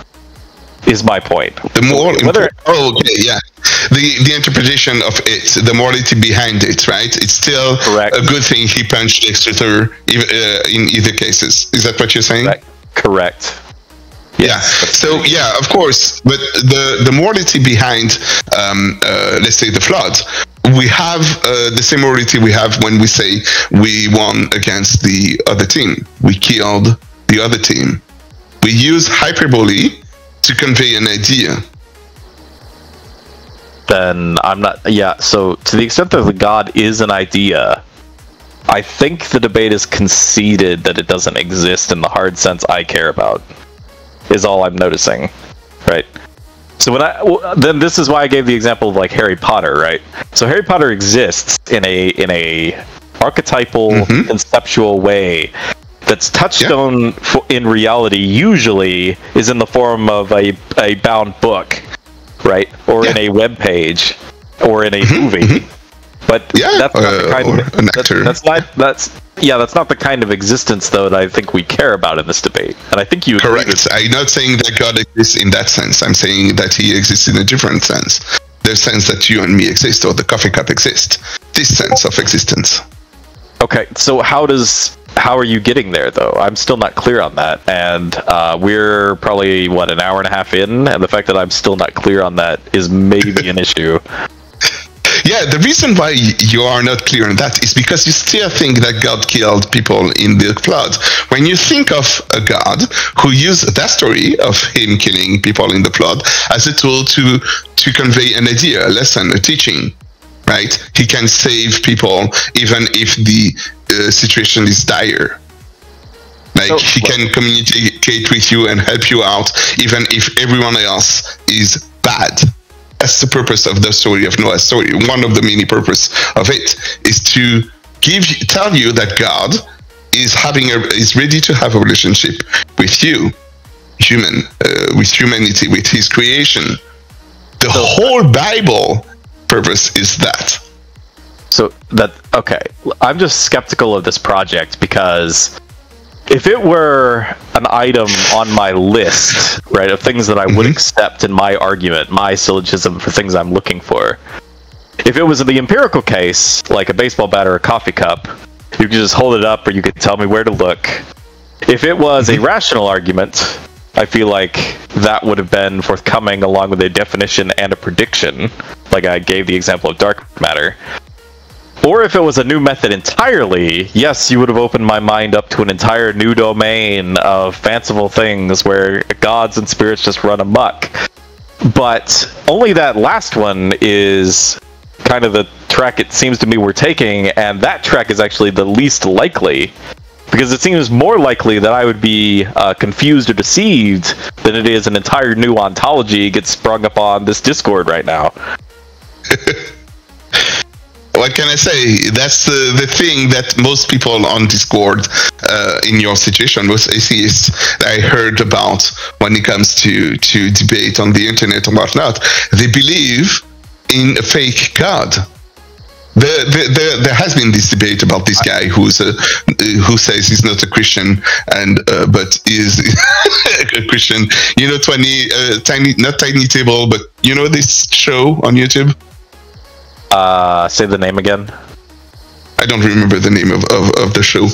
is my point. The moral import... Oh, okay, yeah. The interpretation of it, the morality behind it, right? It's still Correct. A good thing he punched Lex Luthor in either cases. Is that what you're saying? Correct. Yeah. So yeah, of course, but the morality behind, let's say, the flood, we have the same morality we have when we say we won against the other team, we killed the other team. We use hyperbole to convey an idea. Then I'm not... Yeah, so to the extent that the God is an idea, I think the debate is conceded that it doesn't exist in the hard sense I care about, is all I'm noticing, right? So then this is why I gave the example of like Harry Potter, right? So Harry Potter exists in a archetypal, conceptual way that's touchstone in reality usually is in the form of a bound book, right? Or in a web page, or in a movie. But that's not the kind of an actor. That's not the kind of existence though that I think we care about in this debate. And I think you agree. Correct. I'm not saying that God exists in that sense. I'm saying that he exists in a different sense. The sense that you and me exist, or the coffee cup exists. This sense of existence. Okay, so how are you getting there though? I'm still not clear on that, and we're probably an hour and a half in, and the fact that I'm still not clear on that is maybe an issue. Yeah, the reason why you are not clear on that is because you still think that God killed people in the flood. When you think of a God who used that story of him killing people in the flood as a tool to convey an idea, a lesson, a teaching, right? He can save people even if the situation is dire. Like, he can communicate with you and help you out even if everyone else is bad. That's the purpose of the story of Noah's story. One of the many purposes of it is to tell you that God is ready to have a relationship with you, with humanity, with his creation. The whole Bible purpose is that. Okay. I'm just skeptical of this project because if it were an item on my list, right, of things that I would accept in my argument, my syllogism for things I'm looking for, if it was the empirical case, like a baseball bat or a coffee cup, you could just hold it up or you could tell me where to look. If it was a rational argument, I feel like that would have been forthcoming along with a definition and a prediction, like I gave the example of dark matter. Or if it was a new method entirely, yes, you would have opened my mind up to an entire new domain of fanciful things where gods and spirits just run amok. But only that last one is kind of the track it seems to me we're taking, and that track is actually the least likely. Because it seems more likely that I would be confused or deceived than it is an entire new ontology gets sprung up on this Discord right now. What can I say? That's the thing that most people on Discord in your situation, most atheists I heard about when it comes to debate on the internet and whatnot, they believe in a fake God. There has been this debate about this guy who says he's not a Christian but is a Christian. You know, not Tiny Table, but you know this show on YouTube. Say the name again. I don't remember the name of the show.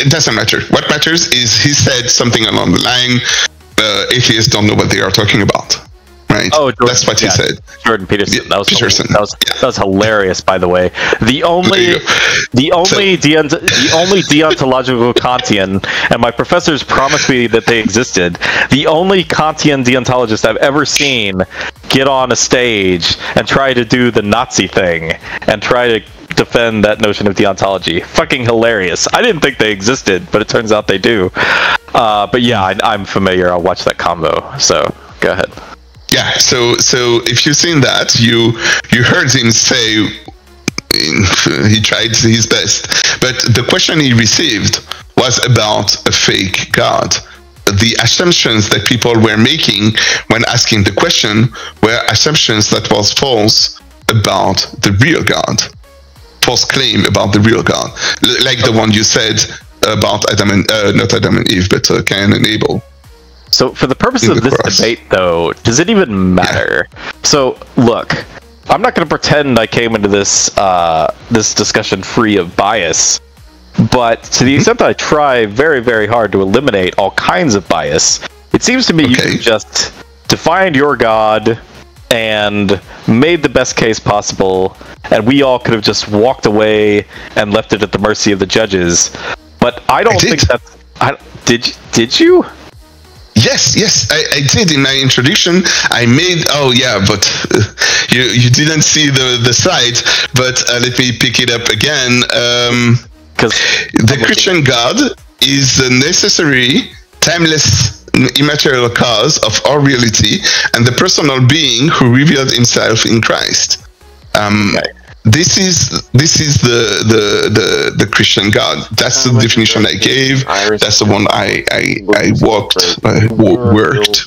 It doesn't matter. What matters is he said something along the line, atheists don't know what they are talking about. Right? Oh, Jordan, that's what he said. Jordan Peterson. That was hilarious, by the way. The only deontological Kantian, and my professors promised me that they existed. The only Kantian deontologist I've ever seen get on a stage and try to do the Nazi thing and try to defend that notion of deontology. Fucking hilarious. I didn't think they existed, but it turns out they do. But yeah, I'm familiar. I'll watch that combo. So go ahead. Yeah, so if you've seen that, you heard him say he tried his best, but the question he received was about a fake God. The assumptions that people were making when asking the question were assumptions that was false about the real God, false claim about the real God, like the one you said about not Adam and Eve, but Cain and Abel. So for the purpose of this debate, though, does it even matter? Yeah. So look, I'm not going to pretend I came into this this discussion free of bias, but to the extent that I try very, very hard to eliminate all kinds of bias, it seems to me you can just defined your God and made the best case possible, and we all could have just walked away and left it at the mercy of the judges. But I don't think that's... Did you? Yes, I did in my introduction. I made, but you didn't see the slide, but let me pick it up again. Because the Christian God is a necessary, timeless immaterial cause of our reality and the personal being who revealed himself in Christ. This is the Christian God. That's the definition I gave. That's the one I worked with.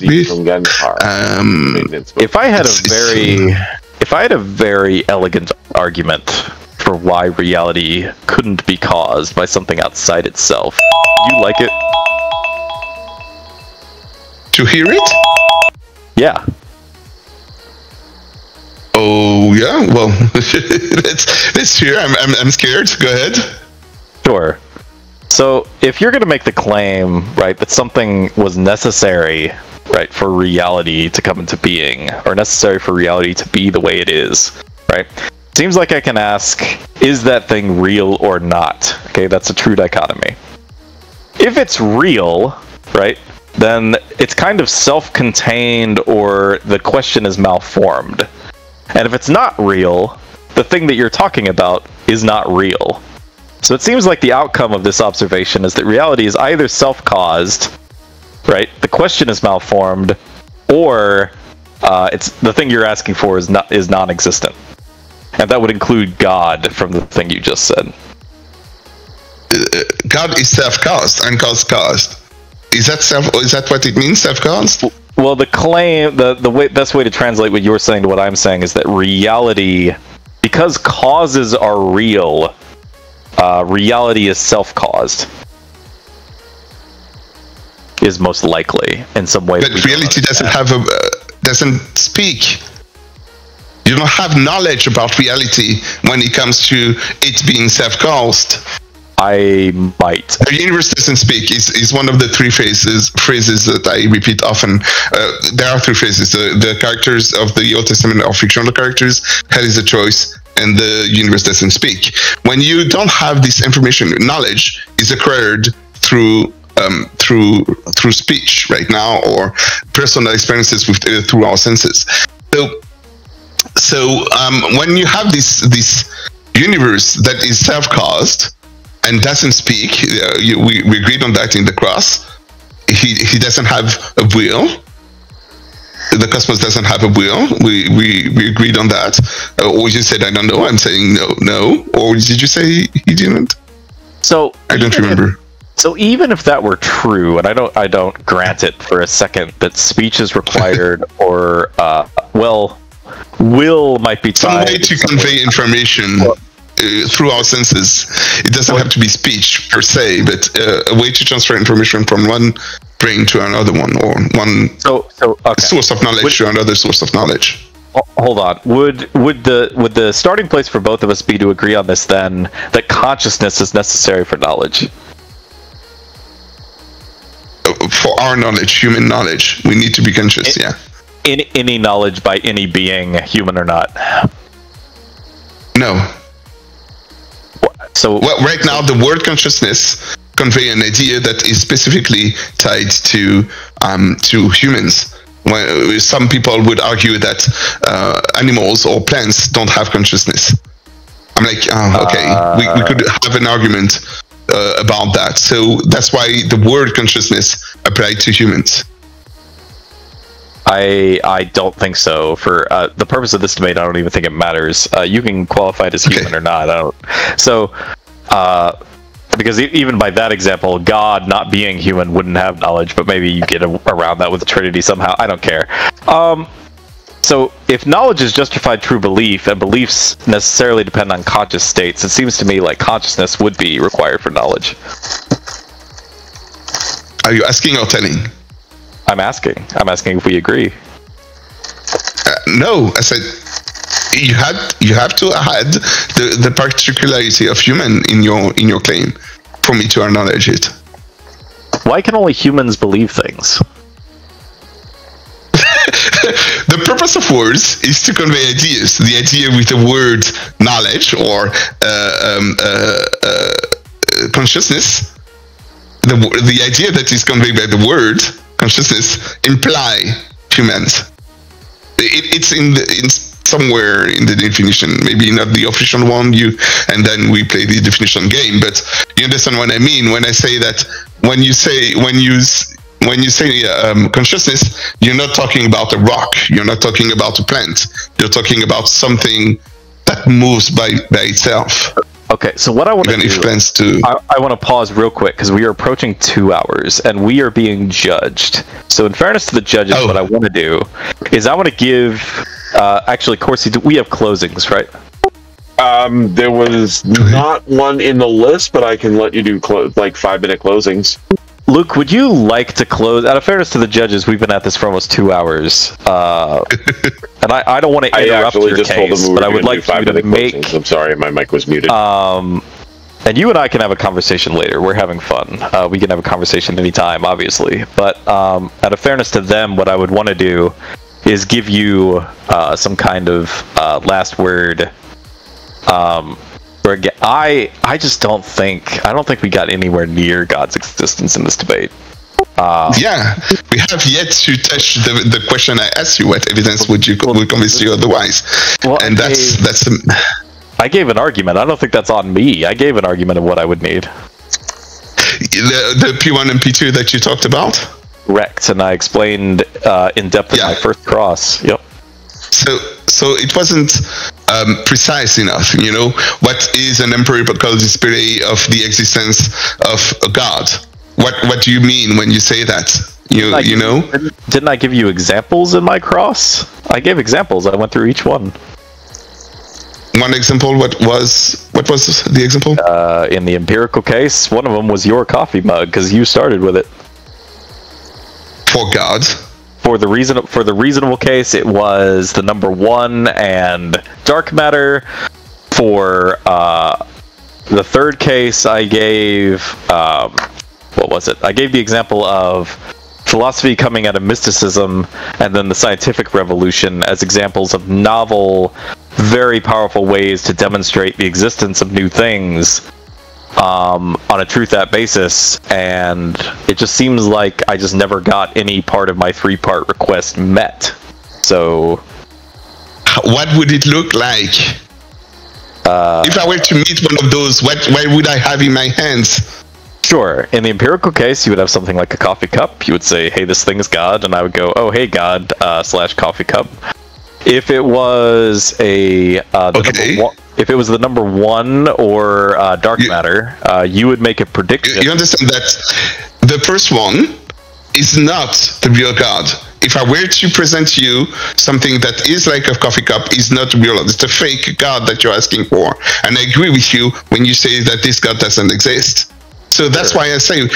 If I had a very elegant argument for why reality couldn't be caused by something outside itself, you like it? To hear it? Yeah. Oh yeah. Well, let's hear. I'm scared. Go ahead. Sure. So if you're going to make the claim, right, that something was necessary, right, for reality to come into being, or necessary for reality to be the way it is, right? Seems like I can ask, is that thing real or not? Okay, that's a true dichotomy. If it's real, right, then it's kind of self-contained, or the question is malformed. And if it's not real, the thing that you're talking about is not real. So it seems like the outcome of this observation is that reality is either self-caused, right, the question is malformed, or it's the thing you're asking for is non-existent. And that would include God from the thing you just said. God is self-caused and caused. Is that what it means, self-caused? Well, the claim, the best way to translate what you're saying to what I'm saying is that reality, because causes are real, reality is self-caused. Is most likely in some way. But reality doesn't speak. You don't have knowledge about reality when it comes to it being self-caused. I might. The universe doesn't speak is one of the three phrases that I repeat often. There are three phrases. The characters of the Old Testament are fictional characters. Hell is a choice, and the universe doesn't speak. When you don't have this information, knowledge is acquired through speech right now, or personal experiences through our senses. So when you have this universe that is self-caused and doesn't speak, we agreed on that in the cross. He doesn't have a will. The cosmos doesn't have a will. We agreed on that. Or you said I don't know. I'm saying no. Or did you say he didn't? So I don't remember. So even if that were true, and I don't grant it for a second that speech is required, or will might be some way to convey information through our senses. It doesn't have to be speech per se, but a way to transfer information from one brain to another one, or one source of knowledge to another source of knowledge. Hold on. Would the starting place for both of us be to agree on this then, that consciousness is necessary for knowledge? For our knowledge, human knowledge, we need to be conscious. Any knowledge by any being, human or not? No. So right now, the word consciousness convey an idea that is specifically tied to humans. Some people would argue that animals or plants don't have consciousness. I'm like, okay, we could have an argument about that. So that's why the word consciousness applied to humans. I don't think so. For the purpose of this debate, I don't even think it matters. You can qualify it as human or not. Because even by that example, God not being human wouldn't have knowledge, but maybe you get around that with the Trinity somehow. I don't care. So if knowledge is justified true belief, and beliefs necessarily depend on conscious states, it seems to me like consciousness would be required for knowledge. Are you asking or telling? I'm asking if we agree. No, I said you have to add the particularity of human in your claim for me to acknowledge it. Why can only humans believe things? The purpose of words is to convey ideas. The idea with the word knowledge or consciousness, the idea that is conveyed by the word consciousness imply humans. It's in somewhere in the definition, maybe not the official one. And then we play the definition game. But you understand what I mean when I say that when when you say consciousness, you're not talking about a rock. You're not talking about a plant. You're talking about something that moves by itself. Okay, so what I want to do, I want to pause real quick because we are approaching 2 hours and we are being judged. So in fairness to the judges, what I want to do is I want to give, actually, Corsi, we have closings, right? There was not one in the list, but I can let you do like 5-minute closings. Luke, would you like to close? Out of fairness to the judges, we've been at this for almost 2 hours, and I don't want to interrupt your case, but I would like you to make. Closings. I'm sorry, my mic was muted. And you and I can have a conversation later. We're having fun. We can have a conversation anytime, obviously. But out of fairness to them, what I would want to do is give you some kind of last word. I just don't think we got anywhere near God's existence in this debate. Yeah, we have yet to touch the question I asked you. What evidence would convince you otherwise? Well, and I gave an argument. I don't think that's on me. I gave an argument of what I would need. The P1 and P2 that you talked about? Correct, and I explained in depth in my first cross. Yep. So it wasn't precise enough, you know? What is an empirical display of the existence of a God? What do you mean when you say that? You know? Didn't I give you examples in my cross? I gave examples. I went through each one. One example, what was the example? In the empirical case, one of them was your coffee mug, because you started with it. For God? For the reasonable case, it was the number 1 and dark matter. For the third case, I gave what was it? I gave the example of philosophy coming out of mysticism, and then the scientific revolution as examples of novel, very powerful ways to demonstrate the existence of new things on a truth-at basis, and it just seems like I just never got any part of my 3-part request met. So what would it look like? If I were to meet one of those, what would I have in my hands? Sure. In the empirical case, you would have something like a coffee cup. You would say, hey, this thing is God, and I would go, oh, hey, God, / coffee cup. If it was if it was the number 1 or dark matter, you would make a prediction. You understand that the first one is not the real God. If I were to present you something that is like a coffee cup, is not real. It's a fake God that you're asking for. And I agree with you when you say that this God doesn't exist. So that's why I say,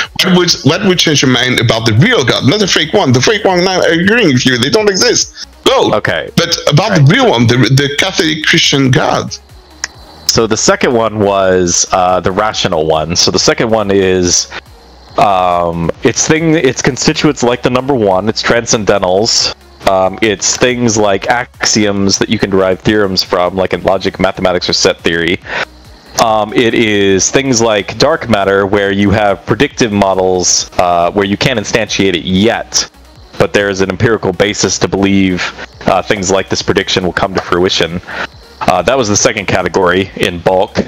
what would change your mind about the real God, not the fake one? The fake one, now I'm agreeing with you, they don't exist. Go. Okay. But about the real one, the Catholic Christian God. So the second one was the rational one. So the second one is it's constituents like the number 1. It's transcendentals. It's things like axioms that you can derive theorems from, like in logic, mathematics, or set theory. It is things like dark matter, where you have predictive models where you can't instantiate it yet, but there's an empirical basis to believe things like this prediction will come to fruition. That was the second category in bulk.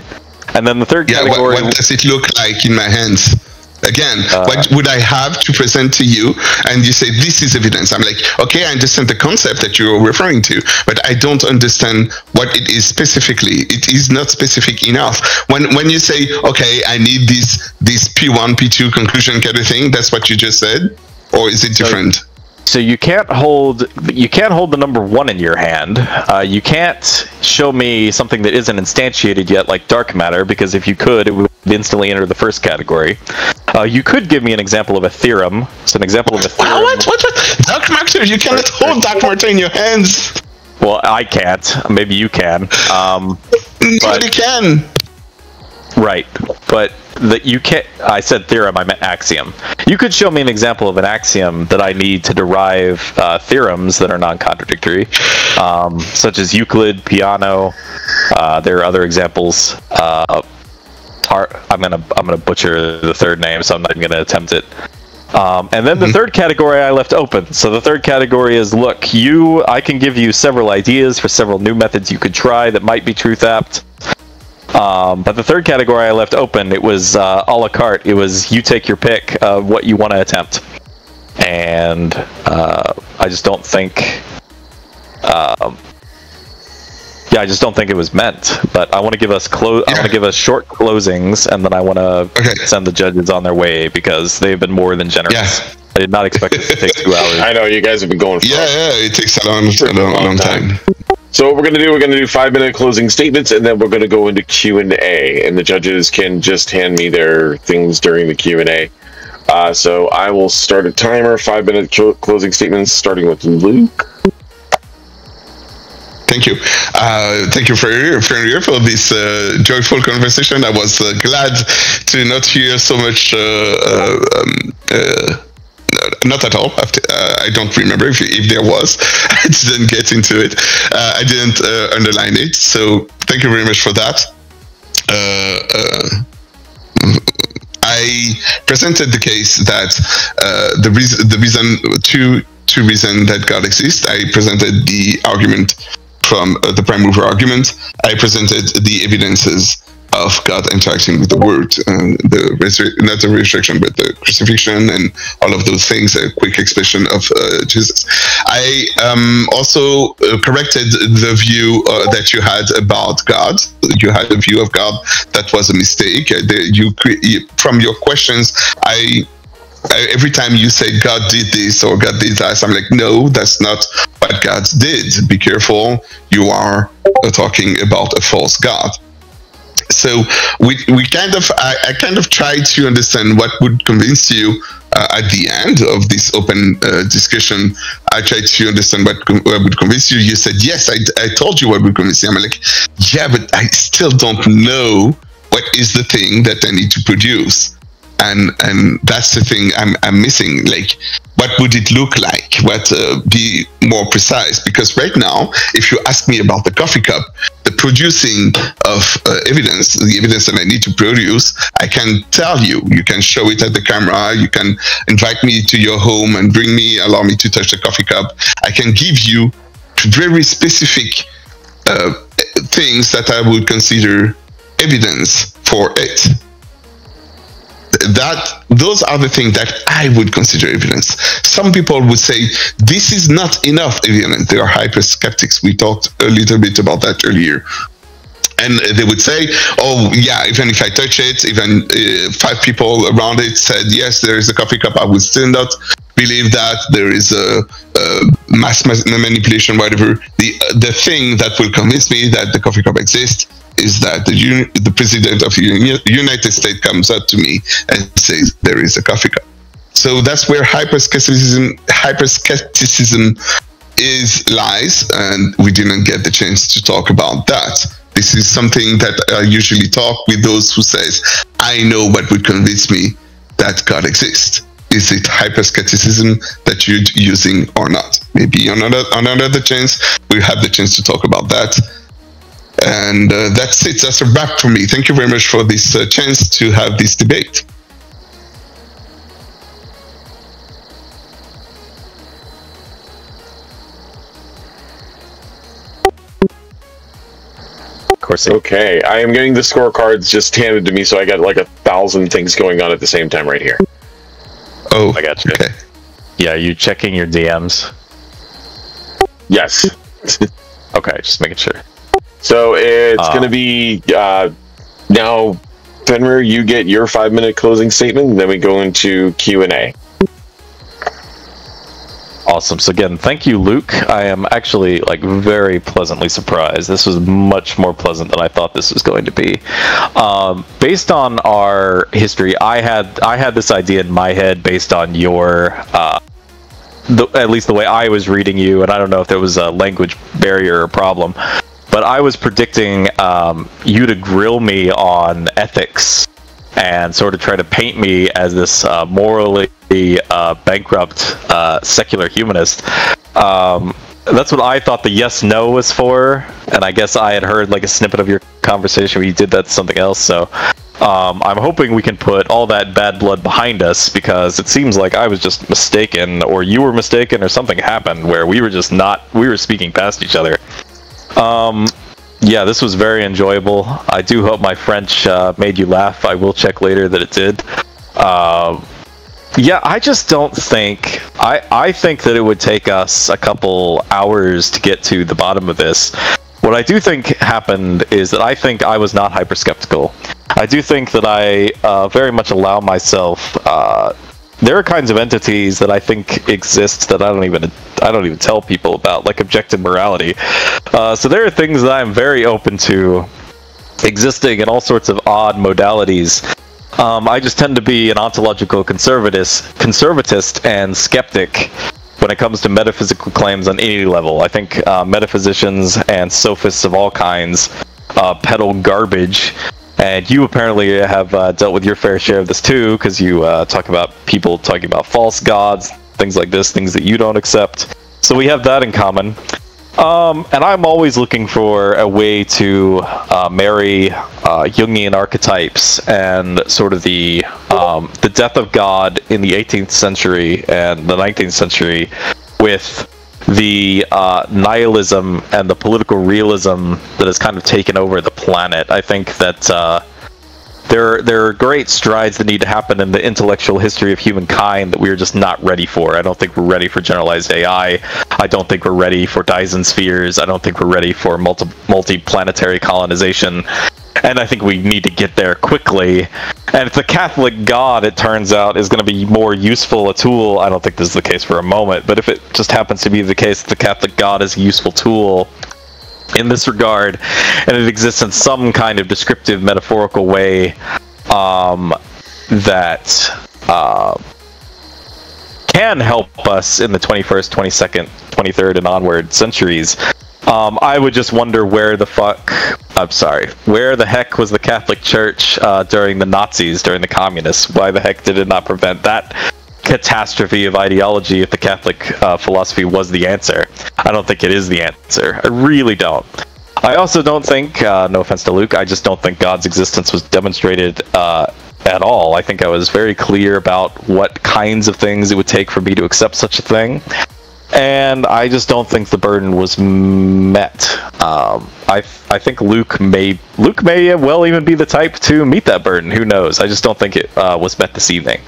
And then the third category... What does it look like in my hands? Again, what would I have to present to you? And you say, this is evidence. I'm like, okay, I understand the concept that you're referring to, but I don't understand what it is specifically. It is not specific enough. When you say, okay, I need this P1, P2 conclusion kind of thing, that's what you just said? Or is it different? So you can't hold the number 1 in your hand. You can't show me something that isn't instantiated yet, like dark matter, because if you could, it would instantly enter the first category. You could give me an example of a theorem. So an example of a theorem. What? Dark matter? You cannot hold dark matter in your hands. Well, I can't. Maybe you can. But you can. Right, but you can't. I said theorem, I meant axiom. You could show me an example of an axiom that I need to derive theorems that are non-contradictory, such as Euclid, Peano. There are other examples. I'm gonna butcher the third name, so I'm not even gonna attempt it. And then the third category I left open. So the third category is, look, I can give you several ideas for several new methods you could try that might be truth-apt. But the third category I left open, it was a la carte. It was you take your pick of what you want to attempt. and I just don't think. I just don't think it was meant. But I want to give us I want to give us short closings, and then I want to send the judges on their way because they've been more than generous. Yeah. I did not expect it to take 2 hours. I know you guys have been going. It takes a long time. So what we're gonna do 5-minute closing statements, and then we're gonna go into Q&A, and the judges can just hand me their things during the Q&A. So I will start a timer. 5-minute closing statements, starting with Luke. Thank you. Thank you, Fenrir, for this joyful conversation. I was glad to not hear so much. Not at all. I don't remember if there was. I didn't get into it. I didn't underline it. So thank you very much for that. I presented the case that the reason two reasons that God exists. I presented the argument from the prime mover argument. I presented the evidences of God interacting with the Word, not the resurrection, but the crucifixion and all of those things, a quick expression of Jesus. I also corrected the view that you had about God. You had a view of God that was a mistake. From your questions, every time you say God did this or God did that, I'm like, no, that's not what God did. Be careful, you are talking about a false God. So I kind of tried to understand what would convince you at the end of this open discussion. I tried to understand what would convince you. You said, yes, I told you what would convince you. I'm like, yeah, but I still don't know what is the thing that I need to produce. And that's the thing I'm missing. Like, what would it look like? Be more precise? Because right now, if you ask me about the coffee cup, the producing of evidence, the evidence that I need to produce, I can tell you. You can show it at the camera. You can invite me to your home and allow me to touch the coffee cup. I can give you very specific things that I would consider evidence for it. Those are the things that I would consider evidence. Some people would say this is not enough evidence. They are hyper skeptics. We talked a little bit about that earlier. And they would say, oh, yeah, even if I touch it, even 5 people around it said, yes, there is a coffee cup, I would still not believe that. There is a mass manipulation, whatever. The thing that will convince me that the coffee cup exists is that the president of the United States comes up to me and says there is a coffee cup. So that's where hyperskepticism lies, and we didn't get the chance to talk about that. This is something that I usually talk with those who says, I know what would convince me that God exists. Is it hyperskepticism that you're using or not? Maybe on another chance, we'll have the chance to talk about that. And that's it. That's a wrap for me. Thank you very much for this chance to have this debate. Of course. Okay, I am getting the scorecards just handed to me, so I got like 1,000 things going on at the same time right here. Oh, I got you. Okay. Yeah, you checking your DMs? Yes. Okay, just making sure. So it's going to be now, Fenrir, you get your 5-minute closing statement, and then we go into Q&A. Awesome. So again, thank you, Luke. I am actually very pleasantly surprised. This was much more pleasant than I thought this was going to be. Based on our history, I had this idea in my head based on your at least the way I was reading you, and I don't know if there was a language barrier or problem. But I was predicting you to grill me on ethics and sort of try to paint me as this morally bankrupt secular humanist. That's what I thought the yes-no was for, and I guess I had heard a snippet of your conversation where you did that to something else, so I'm hoping we can put all that bad blood behind us, because it seems like I was just mistaken, or you were mistaken, or something happened where we were speaking past each other. Yeah, this was very enjoyable. I do hope my French made you laugh. I will check later that it did. Yeah, I just don't think... I think that it would take us a couple hours to get to the bottom of this. What I do think happened is that I think I was not hyper-skeptical. I do think that I very much allow myself... there are kinds of entities that I think exist that I don't even tell people about, like objective morality. So there are things that I'm very open to existing in all sorts of odd modalities. I just tend to be an ontological conservatist and skeptic when it comes to metaphysical claims on any level. I think metaphysicians and sophists of all kinds peddle garbage, and you apparently have dealt with your fair share of this too, because you talk about people talking about false gods, things like this, things that you don't accept. So we have that in common. And I'm always looking for a way to marry Jungian archetypes and sort of the death of God in the 18th century and the 19th century with the nihilism and the political realism that has kind of taken over the planet. I think that there are great strides that need to happen in the intellectual history of humankind that we're just not ready for. I don't think we're ready for generalized AI. I don't think we're ready for Dyson spheres. I don't think we're ready for multi-planetary colonization. And I think we need to get there quickly. And if the Catholic God, it turns out, is going to be more useful a tool, I don't think this is the case for a moment, but if it just happens to be the case that the Catholic God is a useful tool in this regard, and it exists in some kind of descriptive, metaphorical way that can help us in the 21st, 22nd, 23rd, and onward centuries. I would just wonder where the heck was the Catholic Church during the Nazis, during the communists? Why the heck did it not prevent that catastrophe of ideology if the Catholic philosophy was the answer? I don't think it is the answer. I really don't. I also don't think, no offense to Luke, I just don't think God's existence was demonstrated at all. I think I was very clear about what kinds of things it would take for me to accept such a thing. And I just don't think the burden was met. I think Luke may well even be the type to meet that burden. Who knows? I just don't think it was met this evening.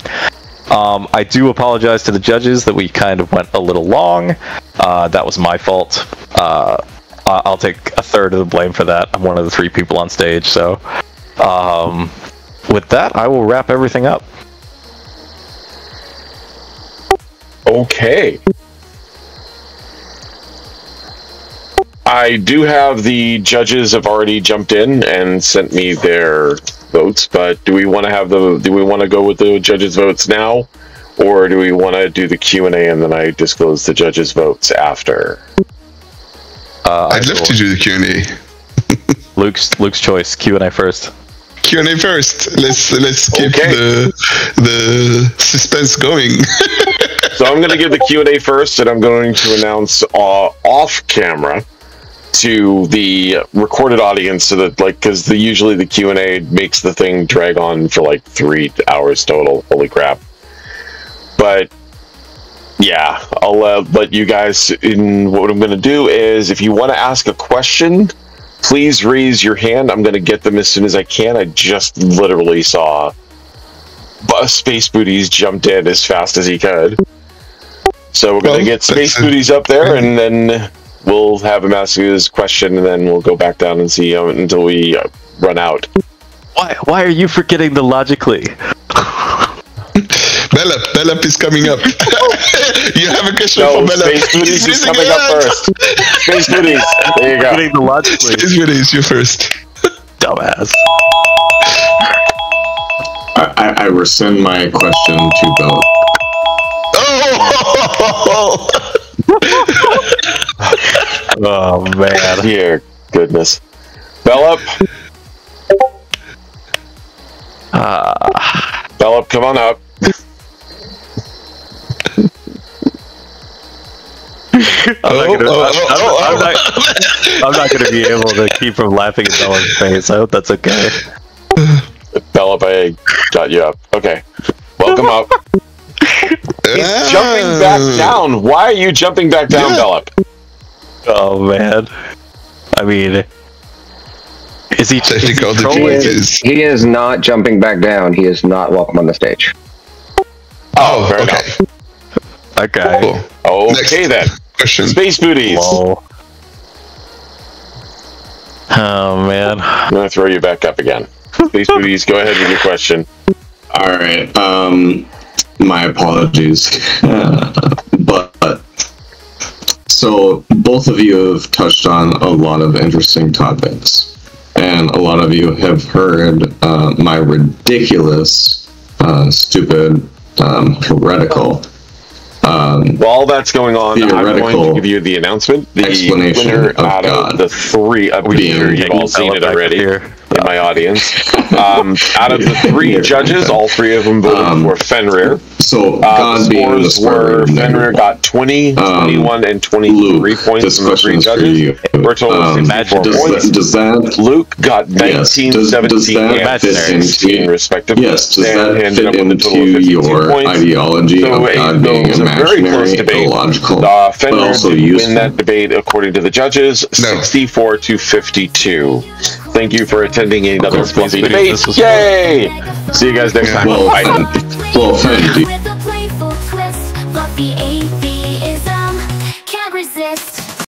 I do apologize to the judges that we kind of went a little long. That was my fault. I'll take a third of the blame for that. I'm one of the 3 people on stage, so with that, I will wrap everything up. Okay. I do have the judges have already jumped in and sent me their votes, but do we want to go with the judges' votes now, or do we want to do the Q&A and then I disclose the judges' votes after? I'd love to do the Q&A. Luke's choice. Q&A first. Q&A first. Let's keep the suspense going. So I'm going to give the Q&A first, and I'm going to announce off camera to the recorded audience, so that because usually the Q&A makes the thing drag on for like 3 hours total. Holy crap! But yeah, I'll let you guys in. What I'm going to do is, if you want to ask a question, please raise your hand. I'm going to get them as soon as I can. I just literally saw Space Booties jumped in as fast as he could. So we're going to get Space Booties up there, and then we'll have him ask his question, and then we'll go back down and see until we run out. Why are you forgetting the logically? Bellop is coming up. You have a question for Bellop. Space Booties is coming up first. Space Booties, there you go. Forgetting the logically. Space Booties, you first. Dumbass. I rescind my question to Bellop. Oh! Oh man. Dear goodness. Bellop. Bellop, come on up. I'm not gonna be able to keep from laughing at Bellop's face. I hope that's okay. Bellop, I got you up. Okay. Welcome up. He's jumping back down. Why are you jumping back down, Bellop? Oh man. I mean, is he He is not jumping back down. He is not welcome on the stage. Oh, fair okay. enough. Okay. Cool. Okay then. Question. Space booties. Whoa. Oh man. I'm gonna throw you back up again. Space booties, go ahead with your question. All right. My apologies. But so both of you have touched on a lot of interesting topics, and a lot of you have heard my ridiculous, stupid, heretical. While that's going on, I'm going to Theoretical give you the announcement. The explanation winner of out God of the three, I'm pretty being sure you've all seen it already Here. in my audience. Out of the three judges, all three of them voted for Fenrir. So The God being the scores were square Fenrir got 20, 21, and 23 Luke, points this from the three question's for judges. you. For a total of 64 points. Does that Luke got 19, yes, 17, that and fit 16 into respectively. yes? Does and that ended up fit with a total of into 52 your points. ideology So of God being it was a very close imaginary, debate. illogical, but Fenrir also did useful? win that debate according to the judges, No. 64 to 52. Thank you for attending another Cool. fluffy This debate. was Yay! See you guys next time. Well, Bye. Fen, With a playful twist, Fluffy